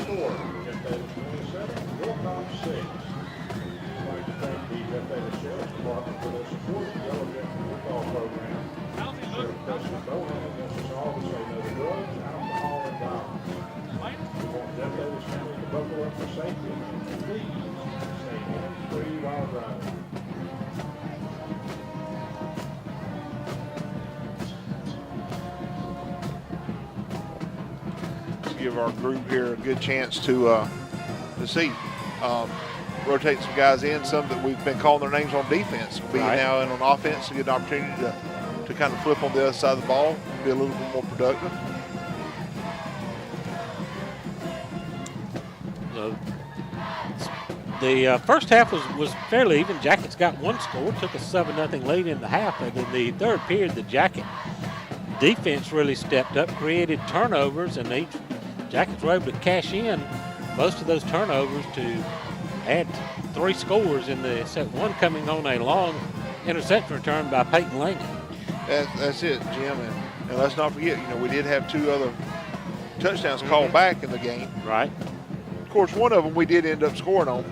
Give our group here a good chance to see. Rotate some guys in, some that we've been calling their names on defense. Be now in on offense to get an opportunity to kind of flip on the other side of the ball, be a little bit more productive. So the first half was fairly even. Jackets got one score, took a 7-0 lead in the half, and in the third period, the Jacket defense really stepped up, created turnovers, and the Jackets were able to cash in most of those turnovers to add 3 scores in the set, one coming on a long interception return by Peyton Laney. That's it, Jim. And let's not forget, we did have 2 other touchdowns called back in the game. Right. Of course, one of them we did end up scoring on.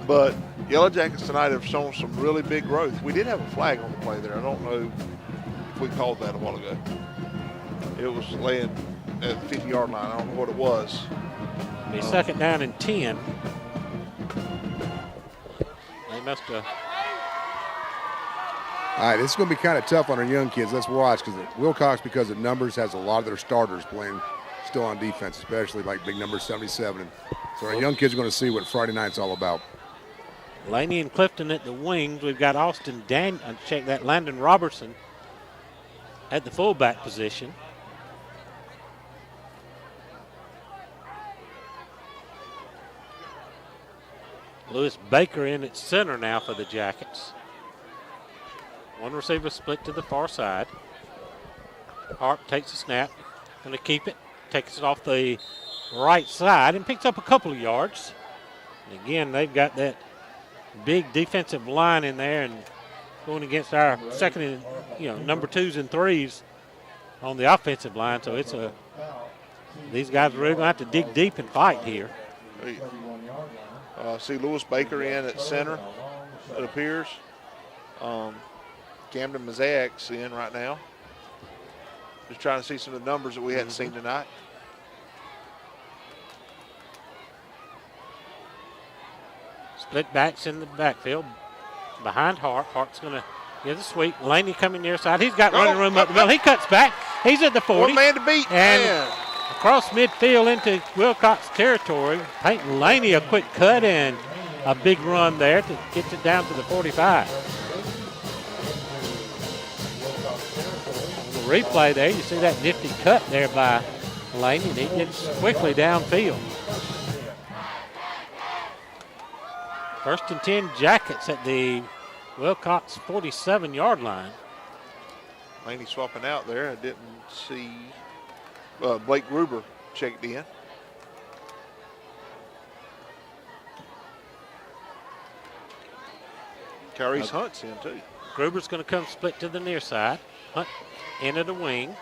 But Yellow Jackets tonight have shown some really big growth. We did have a flag on the play there. I don't know if we called that a while ago. It was laying at the 50-yard line. I don't know what it was. Be second down and 10. They must have. All right, this is going to be kind of tough on our young kids. Let's watch, because Wilcox, because of numbers, has a lot of their starters playing still on defense, especially like big number 77. So our young kids are going to see what Friday night's all about. Laney and Clifton at the wings. We've got Landon Robertson at the fullback position. Lewis Baker in at center now for the Jackets. One receiver split to the far side. Harp takes a snap, going to keep it, takes it off the right side and picks up a couple of yards. And again, they've got that big defensive line in there and going against our second and, number 2s and 3s on the offensive line. So these guys are really going to have to dig deep and fight here. See Lewis Baker in at center, it appears. Camden Mosaic's in right now. Just trying to see some of the numbers that we hadn't seen tonight. Split backs in the backfield behind Hart. Hart's going to give the sweep. Laney coming near side. He's got running room up the middle. He cuts back. He's at the 40. One man to beat. And across midfield into Wilcox territory. Peyton Laney a quick cut and a big run there to get it down to the 45. The replay there, you see that nifty cut there by Laney, and he gets quickly downfield. First and 10 Jackets at the Wilcox 47-yard line. Laney swapping out there. I didn't see Blake Gruber checked in. Tyrese Hunt's in too. Gruber's going to come split to the near side. Hunt into the wing.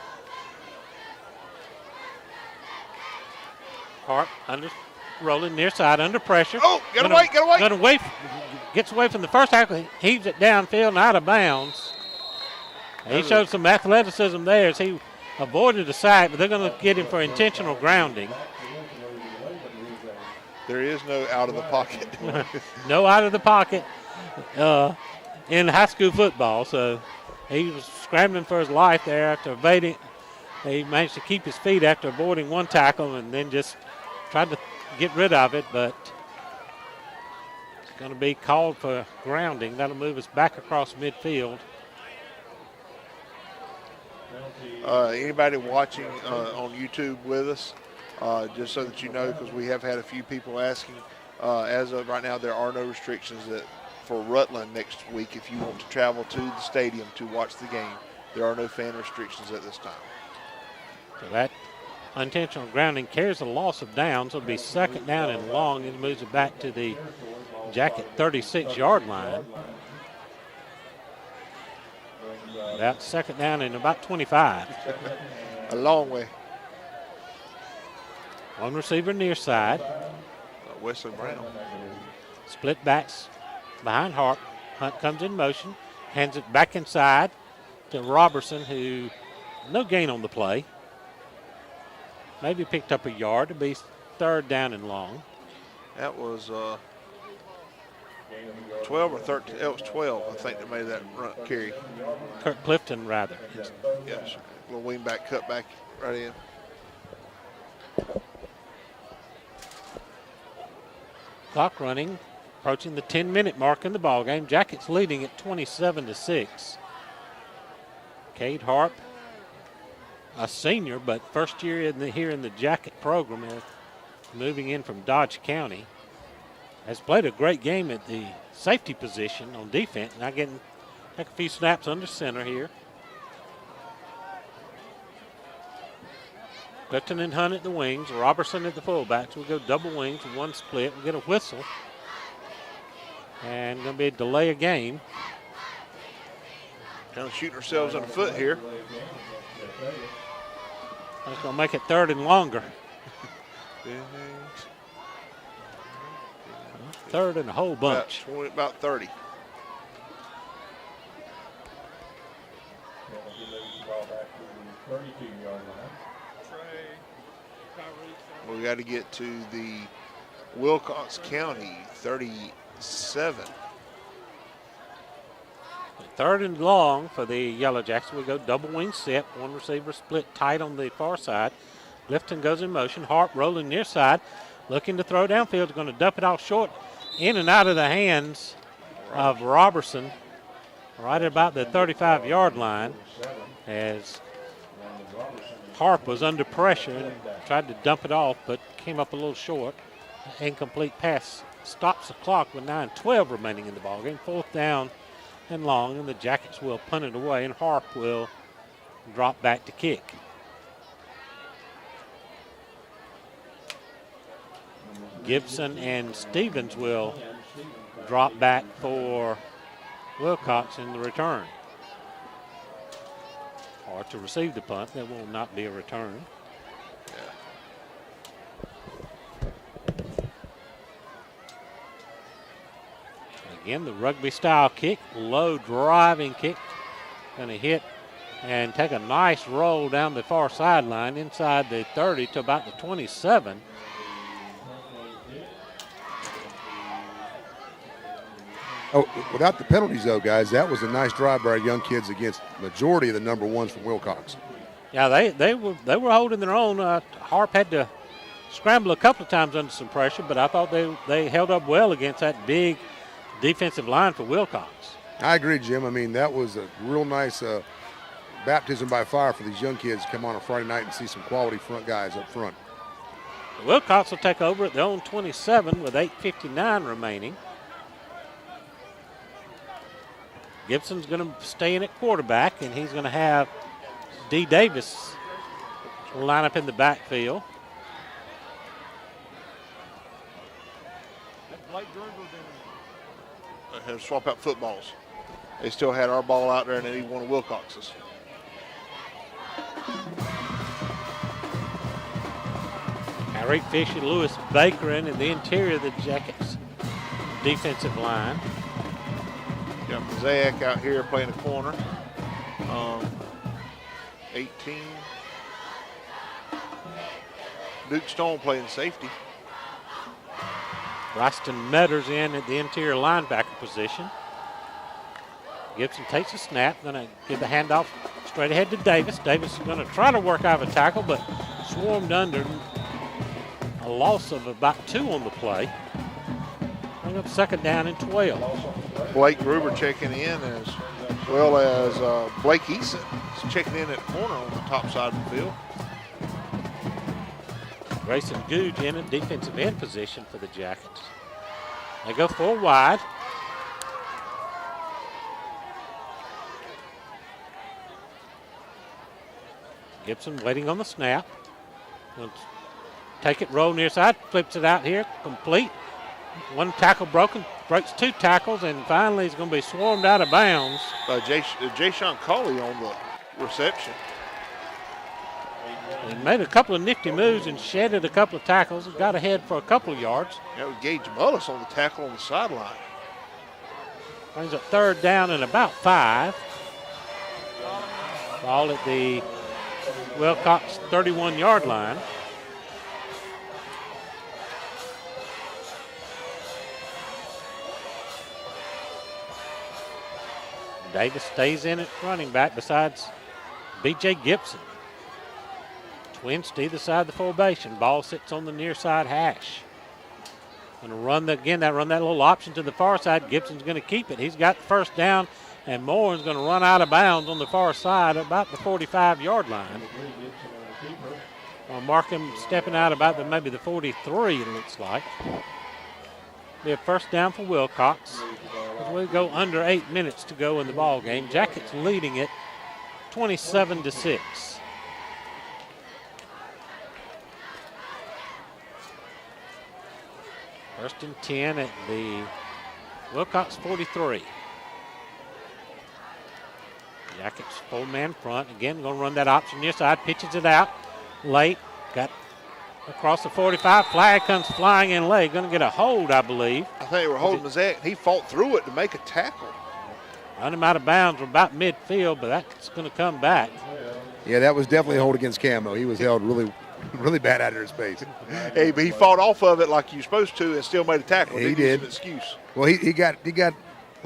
Hart rolling near side under pressure. Oh, get away. Gets away from the first tackle. Heaves it downfield and out of bounds. He showed some athleticism there as he avoided the sack, but they're going to get him for intentional grounding. There is no out of the pocket. No out of the pocket in high school football. So he was scrambling for his life there after evading. He managed to keep his feet after avoiding one tackle and then just tried to get rid of it, but it's going to be called for grounding. That'll move us back across midfield. Anybody watching on YouTube with us, just so that you know, because we have had a few people asking, as of right now, there are no restrictions for Rutland next week. If you want to travel to the stadium to watch the game, there are no fan restrictions at this time. So that unintentional grounding carries a loss of downs. It'll be second down and long. It moves it back to the Jacket 36-yard line. About second down and about 25. A long way. One receiver near side. Wesley Brown. Split backs behind Hart. Hunt comes in motion, hands it back inside to Robertson, who no gain on the play. Maybe picked up a yard to be third down and long. That was 12 or 13. It was 12, I think, that made that run carry. Kirk Clifton, rather. Yes, little wing back cut back right in. Clock running, approaching the 10-minute mark in the ballgame. Jackets leading at 27-6. Cade Harp, a senior, but first year here in the Jacket program, moving in from Dodge County, has played a great game at the safety position on defense. Now getting a few snaps under center here. Clifton and Hunt at the wings, Robertson at the fullbacks. We'll go double wings, one split. We'll get a whistle. And going to be a delay of game. Kind of shooting ourselves in the foot here. That's going to make it 3rd and longer. 3rd and a whole bunch. About 30. We got to get to the Wilcox County 37. 3rd and long for the Yellow Jackets. We go double wing set. One receiver split tight on the far side. Lifton goes in motion. Hart rolling near side. Looking to throw downfield. Going to dump it off short. In and out of the hands of Robertson. Right at about the 35-yard line. As Harp was under pressure and tried to dump it off, but came up a little short. Incomplete pass stops the clock with 9:12 remaining in the ballgame. 4th down and long, and the Jackets will punt it away, and Harp will drop back to kick. Gibson and Stevens will drop back for Wilcox in the return. Or to receive the punt. That will not be a return. Again, the rugby style kick, low driving kick. Going to hit and take a nice roll down the far sideline inside the 30 to about the 27. Oh, without the penalties, though, guys, that was a nice drive by our young kids against majority of the number 1s from Wilcox. Yeah, they were holding their own. Harp had to scramble a couple of times under some pressure, but I thought they held up well against that big defensive line for Wilcox. I agree, Jim. I mean, that was a real nice baptism by fire for these young kids to come on a Friday night and see some quality front guys up front. Wilcox will take over at their own 27 with 8:59 remaining. Gibson's going to stay in at quarterback, and he's going to have D. Davis line up in the backfield. They had to swap out footballs. They still had our ball out there, and then he one of Wilcox's. Eric Fisher, Lewis Baker in the interior of the Jackets defensive line. Got Mosaic out here playing a corner. 18. Duke Stone playing safety. Ryston Metters in at the interior linebacker position. Gibson takes a snap, going to give the handoff straight ahead to Davis. Davis is going to try to work out of a tackle, but swarmed under. A loss of about 2 on the play. Bring up 2nd down and 12. Blake Gruber checking in as well as Blake Eason is checking in at corner on the top side of the field. Grayson Googe in a defensive end position for the Jackets. They go 4 wide. Gibson waiting on the snap. He'll take it, roll near side, flips it out here, complete. 1 tackle broken, breaks 2 tackles, and finally he's going to be swarmed out of bounds. By Jay-Sean Coley on the reception. He made a couple of nifty moves and shedded a couple of tackles and got ahead for a couple of yards. That was Gage Mullis on the tackle on the sideline. Brings up 3rd down and about 5. Ball at the Wilcox 31-yard line. Davis stays in at running back besides B.J. Gibson. Twins to either side of the formation. Ball sits on the near side hash. Going to run that little option to the far side. Gibson's going to keep it. He's got the 1st down, and Moore is going to run out of bounds on the far side about the 45-yard line. I'll mark him stepping out about maybe the 43, it looks like. Be a 1st down for Wilcox. As we go under 8 minutes to go in the ball game. Jackets leading it 27-6. First and 10 at the Wilcox 43. Jackets 4-man front. Again, going to run that option near side. Pitches it out late. Got across the 45. Flag comes flying in late. Going to get a hold, I believe. I think they were holding Mazette. He fought through it to make a tackle. Run him out of bounds. We're about midfield, but that's going to come back. Yeah, that was definitely a hold against Camo. He was held really, really bad out of his space. Hey, but he fought off of it like you're supposed to and still made a tackle. He did. An excuse. Well, he got a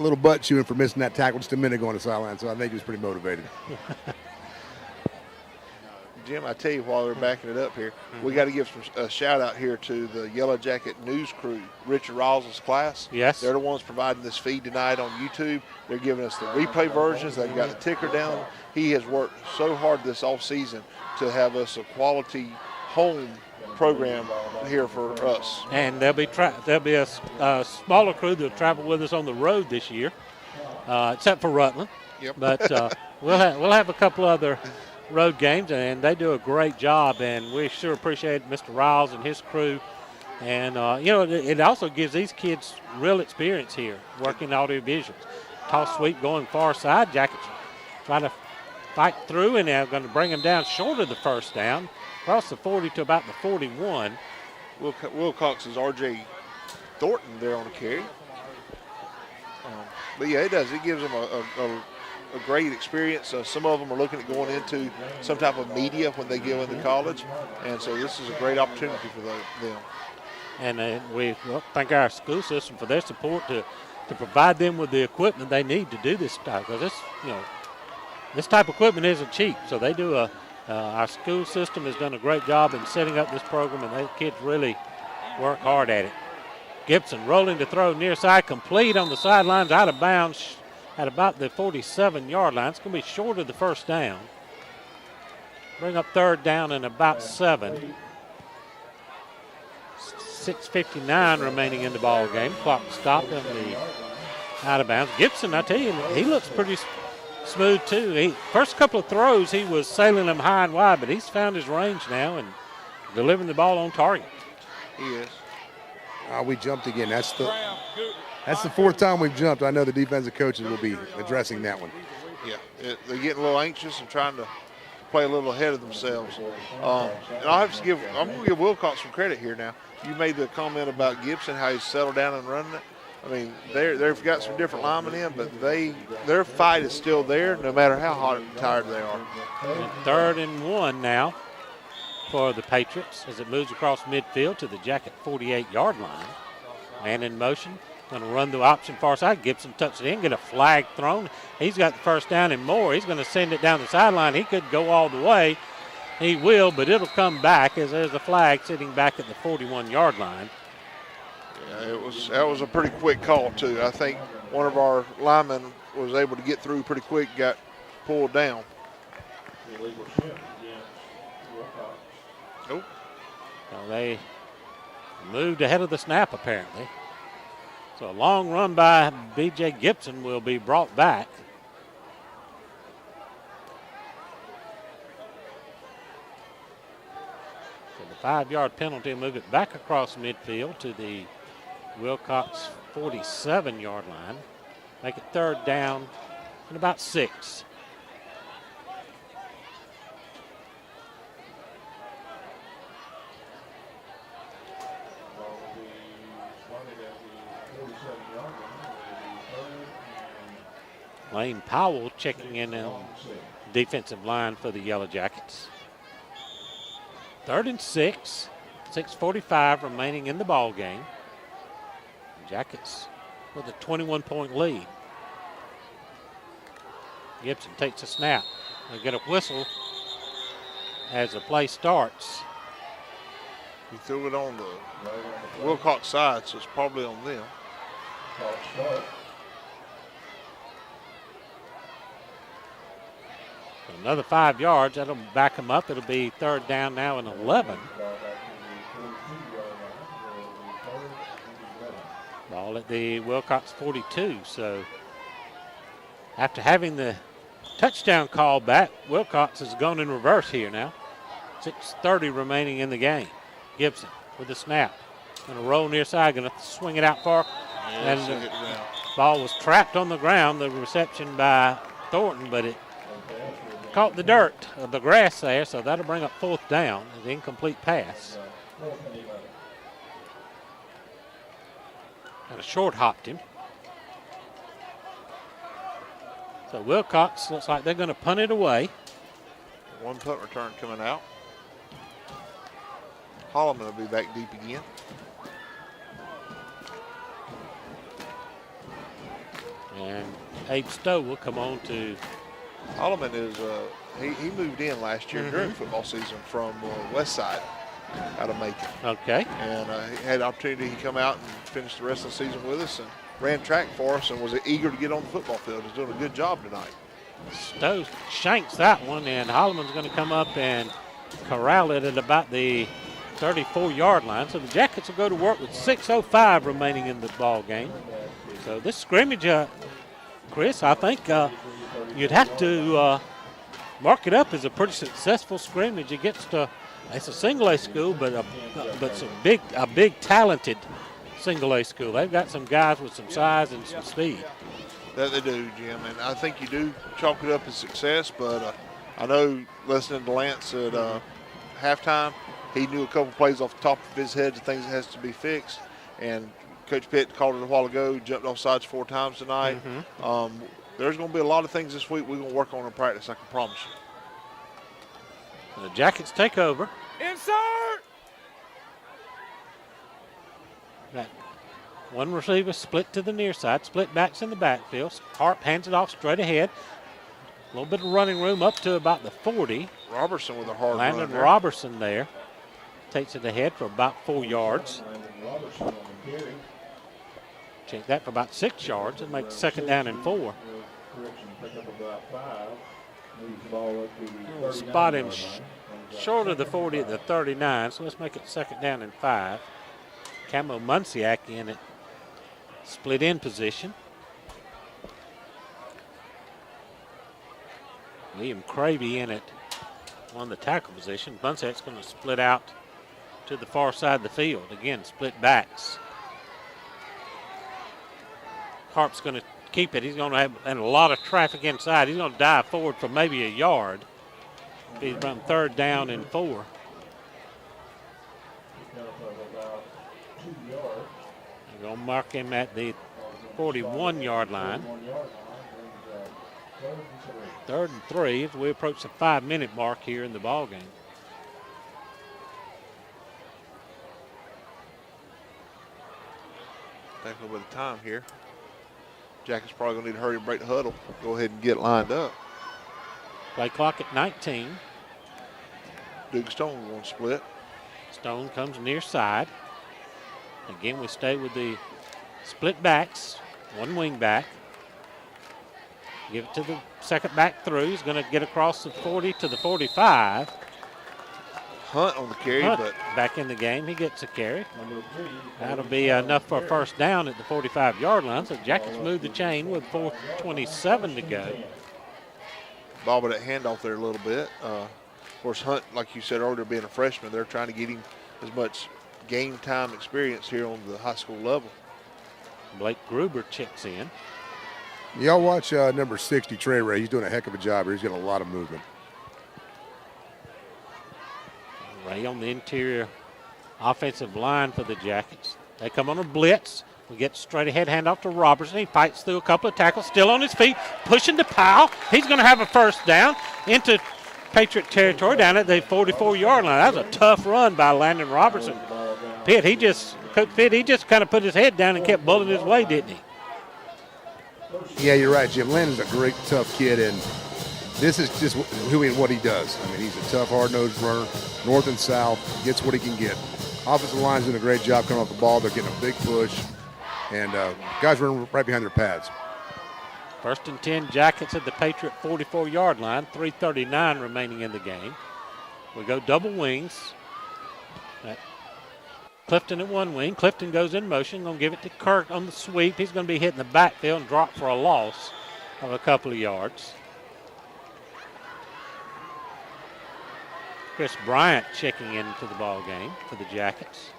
little butt chewing for missing that tackle just a minute ago on the sideline, so I think he was pretty motivated. Jim, I tell you, while they're backing it up here, we got to give a shout out here to the Yellow Jacket news crew, Richard Rawls' class. Yes. They're the ones providing this feed tonight on YouTube. They're giving us the replay versions. They've got the ticker down. He has worked so hard this off season to have us a quality home program here for us. And there'll be a smaller crew that'll travel with us on the road this year, except for Rutland. Yep. But we'll have a couple other road games, and they do a great job, and we sure appreciate Mr. Riles and his crew. And, it also gives these kids real experience here, working audio visuals. Toss sweep going far side. Jackets trying to fight through, and they're going to bring them down short of the first down, across the 40 to about the 41. Wilcox is R.J. Thornton there on the carry. But, yeah, it does. It gives them a great experience. Some of them are looking at going into some type of media when they go into college, and so this is a great opportunity for them. And we thank our school system for their support to provide them with the equipment they need to do this stuff, because this type of equipment isn't cheap. So they do our school system has done a great job in setting up this program, and the kids really work hard at it. Gibson rolling to throw near side, complete on the sidelines, out of bounds at about the 47-yard line. It's going to be short of the first down. Bring up third down and about 7. 6:59 remaining in the ball game. Clock stopped on the out of bounds. Gibson, I tell you, he looks pretty smooth too. First couple of throws, he was sailing them high and wide, but he's found his range now and delivering the ball on target. He is. We jumped again. That's the fourth time we've jumped. I know the defensive coaches will be addressing that one. Yeah, they're getting a little anxious and trying to play a little ahead of themselves. And I'm going to give Wilcox some credit here now. You made the comment about Gibson, how he's settled down and running it. I mean, they've got some different linemen in, but their fight is still there no matter how hot and tired they are. And 3rd and 1 now for the Patriots as it moves across midfield to the Jacket 48-yard line. Man in motion. Going to run the option far side. Gibson tucks it in, get a flag thrown. He's got the first down and more. He's going to send it down the sideline. He could go all the way. He will, but it'll come back as there's a flag sitting back at the 41-yard line. Yeah, that was a pretty quick call, too. I think one of our linemen was able to get through pretty quick, got pulled down. Nope. So they moved ahead of the snap, apparently. So a long run by B.J. Gibson will be brought back. So the 5-yard penalty will move it back across midfield to the Wilcox 47-yard line. Make it 3rd down and about 6. Lane Powell checking in on defensive line for the Yellow Jackets. 3rd and 6. 6:45 remaining in the ball game. Jackets with a 21-point lead. Gibson takes a snap. They'll get a whistle as the play starts. He threw it on the Wilcox side, so it's probably on them. Another 5 yards. That'll back him up. It'll be 3rd down now and 11. Ball at the Wilcox 42. So after having the touchdown call back, Wilcox has gone in reverse here now. 6:30 remaining in the game. Gibson with the snap. Going to roll near side. Going to swing it out far. And the ball was trapped on the ground. The reception by Thornton, but it caught the dirt, the grass there, so that'll bring up 4th down. An incomplete pass. Kind of short hopped him. So Wilcox looks like they're going to punt it away. One punt return coming out. Holloman will be back deep again. And Abe Stowe will come on to. Holloman is, he moved in last year during football season from West Side out of Macon. Okay. And he had the opportunity to come out and finish the rest of the season with us and ran track for us and was eager to get on the football field. He's doing a good job tonight. Stowe shanks that one, and Holloman's going to come up and corral it at about the 34-yard line. So the Jackets will go to work with 6:05 remaining in the ball game. So this scrimmage, Chris, I think you'd have to mark it up as a pretty successful scrimmage against it's a single A school, but it's a big talented single A school. They've got some guys with some size and some speed. That they do, Jim, and I think you do chalk it up as success, but I know listening to Lance at halftime, he knew a couple plays off the top of his head, the things that has to be fixed, and Coach Pitt called it a while ago, jumped off sides 4 times tonight. There's going to be a lot of things this week we're going to work on in practice, I can promise you. The Jackets take over. Insert! Got one receiver split to the near side, split backs in the backfield. Harp hands it off straight ahead. A little bit of running room up to about the 40. Robertson with a hard Landon run Robertson there. Takes it ahead for about 4 yards. Check that for about 6 yards and make 2nd down and 4. We'll spot him short of the 40 at the 39, so let's make it 2nd down and 5. Camo Munsiak in it. Split in position. William Cravey in it on the tackle position. Munsiak's going to split out to the far side of the field. Again, split backs. Harp's going to keep it. He's going to have a lot of traffic inside. He's going to dive forward for maybe a yard. He's from 3rd down and 4. They're going to mark him at the 41-yard line. 3rd and 3 as we approach the 5-minute mark here in the ball game. Take a little bit of time here. Jackets probably going to need to hurry and break the huddle. Go ahead and get lined up. Play clock at 19. Duke Stone going to split. Stone comes near side. Again, we stay with the split backs. One wing back. Give it to the second back through. He's going to get across the 40 to the 45. Hunt on the carry, Hunt but back in the game. He gets a carry. That'll be enough for a 1st down at the 45-yard line. So Jackets move the chain with 4:27 to go. bobbled that handoff there a little bit. Of course, Hunt, like you said earlier, being a freshman, they're trying to get him as much game time experience here on the high school level. Blake Gruber checks in. Y'all watch number 60, Trey Ray. He's doing a heck of a job here. He's getting a lot of movement. Ray on the interior offensive line for the Jackets. They come on a blitz. We get straight ahead handoff to Robertson. He fights through a couple of tackles, still on his feet, pushing to Powell. He's going to have a first down into Patriot territory down at the 44-yard line. That was a tough run by Landon Robertson. Coach Pitt, he just kind of put his head down and kept bulling his way, didn't he? Yeah, you're right, Jim. Landon's a great, tough kid, and this is just what he does. I mean, he's a tough, hard-nosed runner, north and south, gets what he can get. Offensive line's doing a great job coming off the ball. They're getting a big push, and guys running right behind their pads. 1st and 10, Jackets at the Patriot 44-yard line, 3:39 remaining in the game. We go double wings. Clifton at one wing. Clifton goes in motion, going to give it to Kirk on the sweep. He's going to be hitting the backfield and drop for a loss of a couple of yards. Chris Bryant checking into the ball game for the Jackets.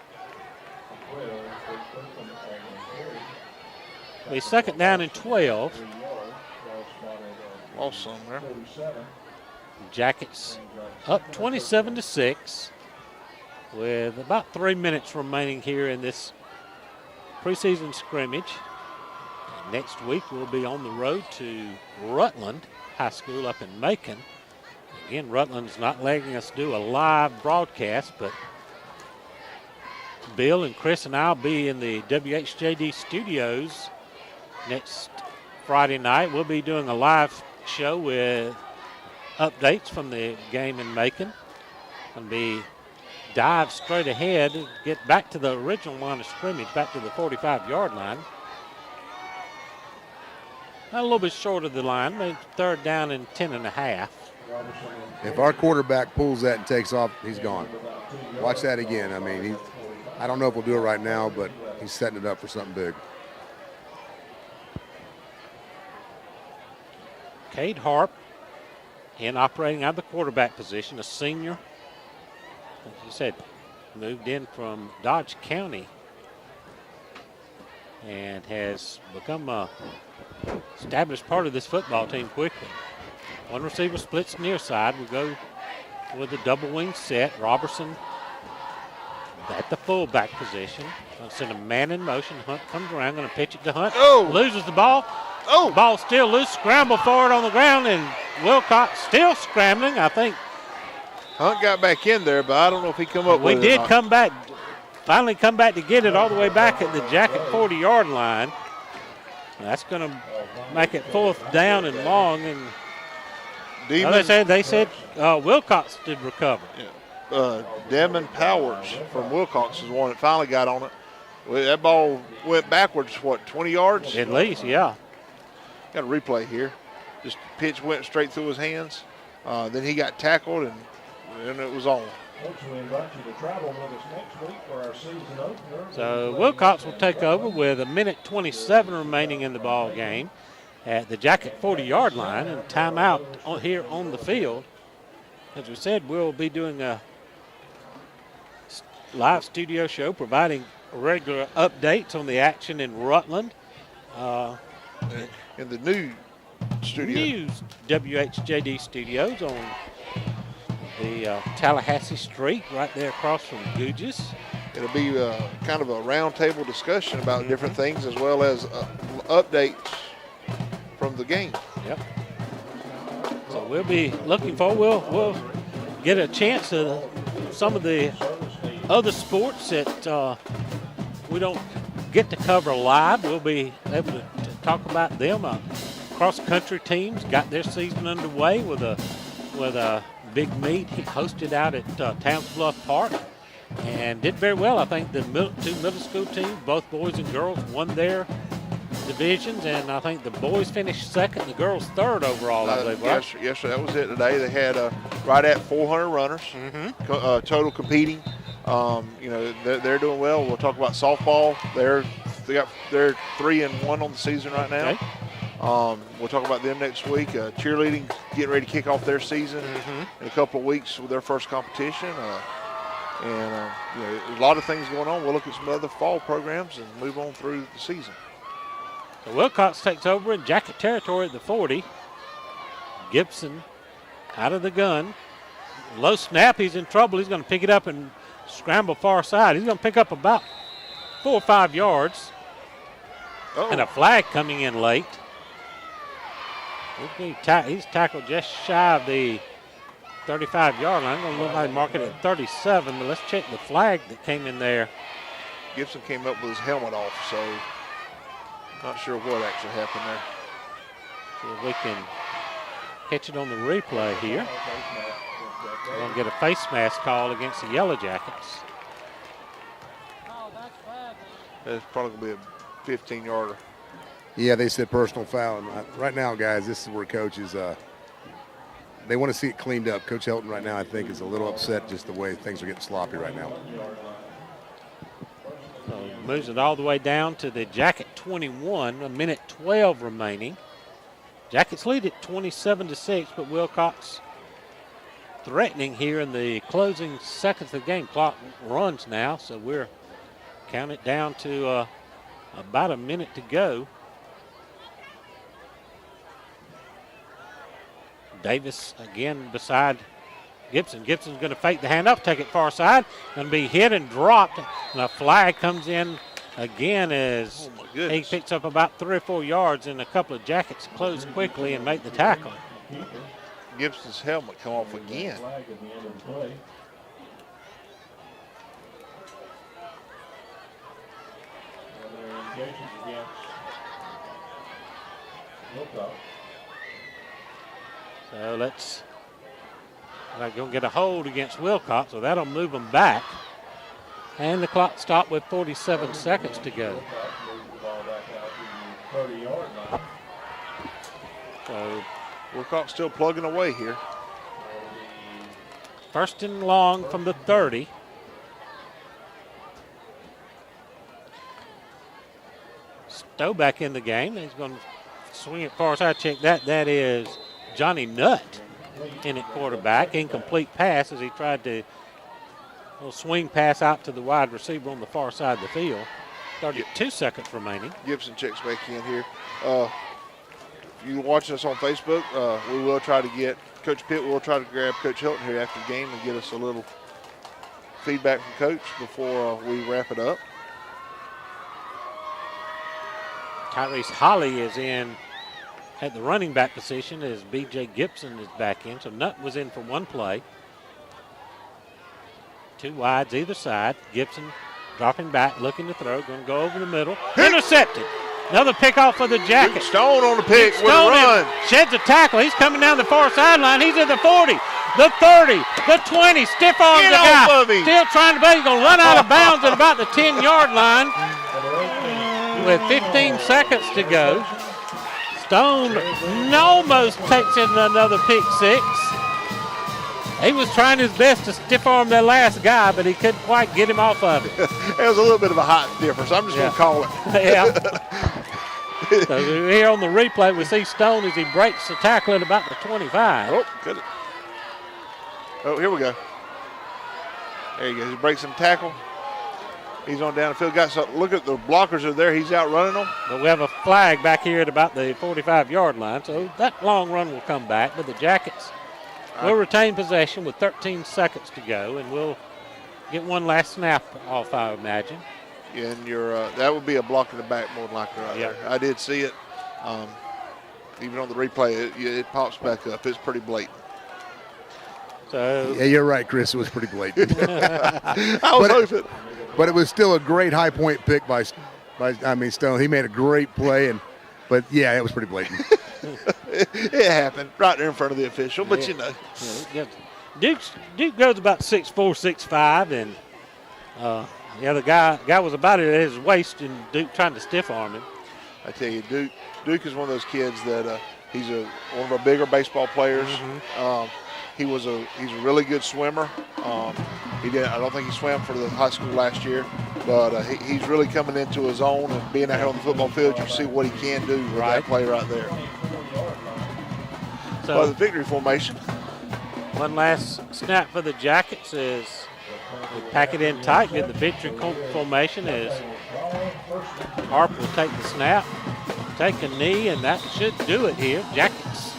We 2nd down and 12. Lost some there. Jackets up 27-6 with about 3 minutes remaining here in this preseason scrimmage. And next week we'll be on the road to Rutland High School up in Macon. Again, Rutland's not letting us do a live broadcast, but Bill and Chris and I will be in the WHJD studios next Friday night. We'll be doing a live show with updates from the game in Macon. Going to be dive straight ahead, get back to the original line of scrimmage, back to the 45-yard line. A little bit short of the line, maybe 3rd down and 10.5. If our quarterback pulls that and takes off, he's gone. Watch that again. I mean, I don't know if we'll do it right now, but he's setting it up for something big. Cade Harp operating out of the quarterback position, a senior. As you said, moved in from Dodge County and has become a established part of this football team quickly. One receiver splits near side. We go with a double wing set. Robertson at the fullback position. Going to send a man in motion. Hunt comes around, going to pitch it to Hunt. Oh! Loses the ball. Oh! Ball still loose. Scramble for it on the ground, and Wilcox still scrambling. I think Hunt got back in there, but I don't know if he come up we with it. did come back, finally come back to get it all the way back at the Jacket 40-yard line. That's going to make it 4th down and long. And they said Wilcox did recover. Yeah. Devin Powers from Wilcox is the one that finally got on it. Well, that ball went backwards, 20 yards? At least, yeah. Got a replay here. Just pitch went straight through his hands. Then he got tackled, and it was on. Coach, we invite you to travel with us next week for our season opener. So Wilcox will take over with 1:27 remaining in the ball game at the Jacket 40-yard line, and timeout here on the field. As we said, we'll be doing a live studio show providing regular updates on the action in Rutland. In the new studio. New WHJD studios on the Tallahassee Street, right there across from Gouges. It'll be kind of a roundtable discussion about different things, as well as updates from the game. Yep. So we'll be looking forward. We'll get a chance to some of the other sports that we don't get to cover live. We'll be able to talk about them. Cross-country teams got their season underway with a big meet hosted out at Towns Bluff Park and did very well. I think the two middle school teams, both boys and girls, won their divisions, and I think the boys finished 2nd, the girls 3rd overall, I believe, right? Yes, sir, that was it today. They had right at 400 runners total competing. They're doing well. We'll talk about softball. They're 3-1 on the season right now. Okay. We'll talk about them next week. Cheerleading getting ready to kick off their season in a couple of weeks with their first competition. There's a lot of things going on. We'll look at some other fall programs and move on through the season. So Wilcox takes over in Jacket territory at the 40. Gibson out of the gun. Low snap. He's in trouble. He's going to pick it up and scramble far side. He's going to pick up about 4 or 5 yards. And a flag coming in late. He's tackled just shy of the 35-yard line. I'm going to look like mark it at 37, but let's check the flag that came in there. Gibson came up with his helmet off, so not sure what actually happened there. See if we can catch it on the replay here. We're going to get a face mask call against the Yellow Jackets. That's probably going to be a 15-yarder. Yeah, they said personal foul. And right now, guys, this is where coaches, they want to see it cleaned up. Coach Helton right now, I think, is a little upset just the way things are getting sloppy right now. So moves it all the way down to the Jacket 21, 1:12 remaining. Jackets lead at 27-6, but Wilcox threatening here in the closing seconds of the game. Clock runs now, so we're counting it down to about a minute to go. Davis again beside Gibson. Gibson's going to fake the handoff, take it far side, going to be hit and dropped. And a flag comes in again as he picks up about 3 or 4 yards, and a couple of Jackets close quickly and make the tackle. Gibson's helmet come off again. Flag at the end of the play. Another engagement against Wilcox. So let's go get a hold against Wilcox, so that'll move them back. And the clock stopped with 47 seconds to go. Wilcox moves the ball back out to the 30-yard line. So Wilcox still plugging away here. first and long from the 30. Stowe back in the game. He's going to swing it far side. Check that. That is Johnny Nutt in at quarterback. Incomplete pass as he tried to little swing pass out to the wide receiver on the far side of the field. 32 seconds remaining. Gibson checks back in here. If you watch us on Facebook, we will try to get Coach Pitt. We'll try to grab Coach Hilton here after the game and get us a little feedback from Coach before we wrap it up. Tyrese Holly is in at the running back position as B.J. Gibson is back in. So Nutt was in for one play. 2 wides either side. Gibson dropping back, looking to throw, going to go over the middle. Intercepted. Another pick off for the Jackets. Stone on the pick with a Stone run. Sheds a tackle. He's coming down the far sideline. He's at the 40, the 30, the 20. Stiff arms the Get guy. off of him. Still trying to bait. He's going to run out of bounds at about the 10-yard line with 15 seconds to go. Stone almost takes in another pick six. He was trying his best to stiff arm that last guy, but he couldn't quite get him off of it. It was a little bit of a height difference. I'm just going to call it. Yeah. So here on the replay, we see Stone as he breaks the tackle at about the 25. Oh, good. Oh, here we go. There he goes. He breaks some tackle. He's on down the field. Look at the blockers are there. He's out running them. But we have a flag back here at about the 45-yard line, so that long run will come back. But the Jackets will retain possession with 13 seconds to go, and we'll get one last snap off, I imagine. Yeah, and that would be a block in the back more than likely right there. I did see it. Even on the replay, it pops back up. It's pretty blatant. So Yeah, you're right, Chris. It was pretty blatant. I was hoping. But it was still a great high point pick by Stone. He made a great play, but yeah, it was pretty blatant. It happened right there in front of the official, but you know. Duke goes about 6'4", 6'5", and the guy was about at his waist, and Duke trying to stiff arm him. I tell you, Duke is one of those kids that he's one of our bigger baseball players. Mm-hmm. He's a really good swimmer. I don't think he swam for the high school last year, but he's really coming into his own, and being out here on the football field, you can see what he can do with that play right there. So the victory formation. One last snap for the Jackets as we pack it in tight, get the victory formation as Harp will take the snap, take a knee, and that should do it here. Jackets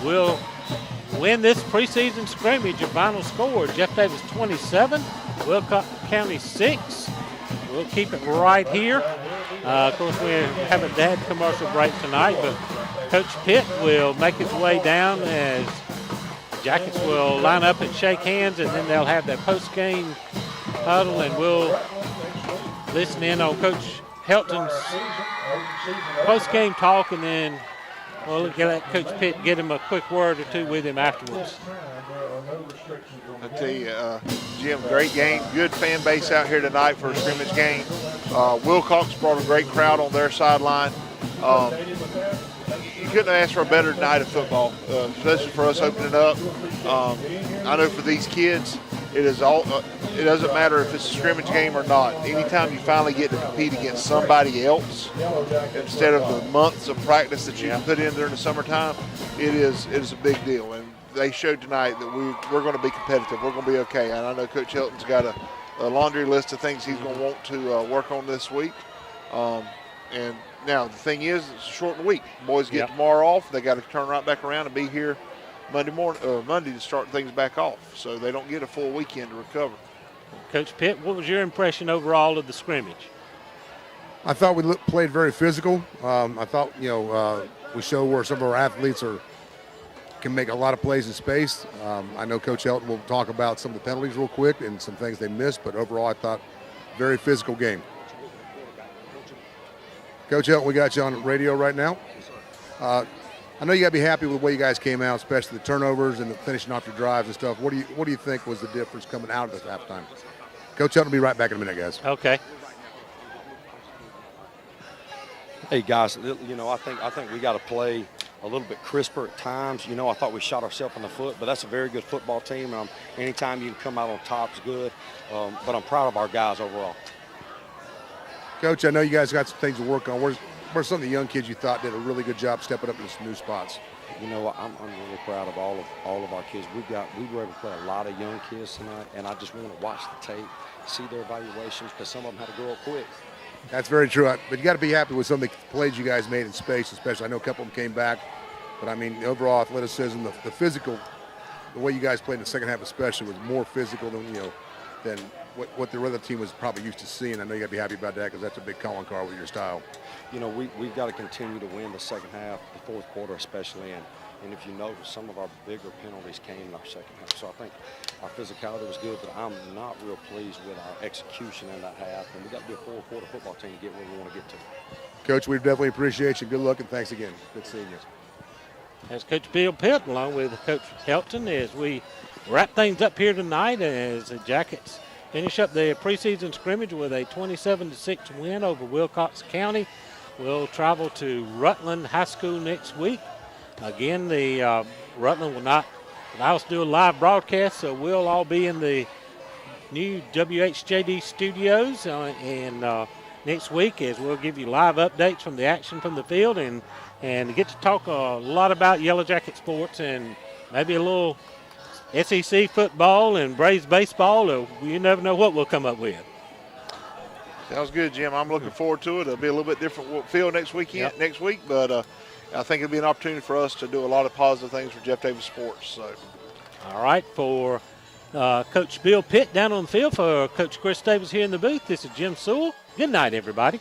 will win this preseason scrimmage. Your final score, Jeff Davis 27, Wilcox County 6. We'll keep it right here. Of course, we haven't had commercial break tonight, but Coach Pitt will make his way down as Jackets will line up and shake hands, and then they'll have their post-game huddle, and we'll listen in on Coach Helton's post-game talk, and then we'll let Coach Pitt get him a quick word or two with him afterwards. I tell you, Jim, great game. Good fan base out here tonight for a scrimmage game. Wilcox brought a great crowd on their sideline. You couldn't ask for a better night of football, especially for us opening up. I know for these kids, it doesn't matter if it's a scrimmage game or not. Anytime you finally get to compete against somebody else instead of the months of practice that you can put in during the summertime, it is a big deal. And they showed tonight that we're going to be competitive. We're going to be okay. And I know Coach Hilton's got a laundry list of things he's going to want to work on this week. And now the thing is, it's a shortened week. Boys get tomorrow off. They got to turn right back around and be here Monday to start things back off, so they don't get a full weekend to recover. Coach Pitt, what was your impression overall of the scrimmage? I thought we played very physical. I thought, we showed where some of our athletes can make a lot of plays in space. I know Coach Elton will talk about some of the penalties real quick and some things they missed, but overall I thought very physical game. Coach Elton, we got you on radio right now. I know you got to be happy with the way you guys came out, especially the turnovers and the finishing off your drives and stuff. What do you think was the difference coming out of this halftime? Coach Elton will be right back in a minute, guys. Okay. Hey guys, I think we got to play a little bit crisper at times. I thought we shot ourselves in the foot, but that's a very good football team. Anytime you can come out on top is good. But I'm proud of our guys overall. Coach, I know you guys got some things to work on. Where's some of the young kids you thought did a really good job stepping up in some new spots? I'm really proud of all of our kids. We were able to play a lot of young kids tonight, and I just want to watch the tape, see their evaluations, because some of them had to grow up quick. That's very true. But you got to be happy with some of the plays you guys made in space, especially. I know a couple of them came back, but I mean, the overall athleticism, the physical, the way you guys played in the second half especially was more physical than what the other team was probably used to seeing. I know you got to be happy about that because that's a big calling card with your style. We've got to continue to win the second half, the fourth quarter especially, and if you notice, some of our bigger penalties came in our second half. So I think our physicality was good, but I'm not real pleased with our execution in that half, and we got to be a four-quarter football team to get where we want to get to. Coach, we definitely appreciate you. Good luck, and thanks again. Good seeing you. That's Coach Bill Pitt along with Coach Helton as we wrap things up here tonight as the Jackets finish up the preseason scrimmage with a 27-6 win over Wilcox County. We'll travel to Rutland High School next week. Again, the Rutland will not allow us to do a live broadcast, so we'll all be in the new WHJD studios next week as we'll give you live updates from the action from the field and get to talk a lot about Yellow Jacket sports and maybe a little SEC football and Braves baseball, or you never know what we'll come up with. Sounds good, Jim. I'm looking forward to it. It'll be a little bit different field next week, but I think it'll be an opportunity for us to do a lot of positive things for Jeff Davis Sports. So, all right, for Coach Bill Pitt down on the field, for Coach Chris Davis here in the booth, this is Jim Sewell. Good night, everybody.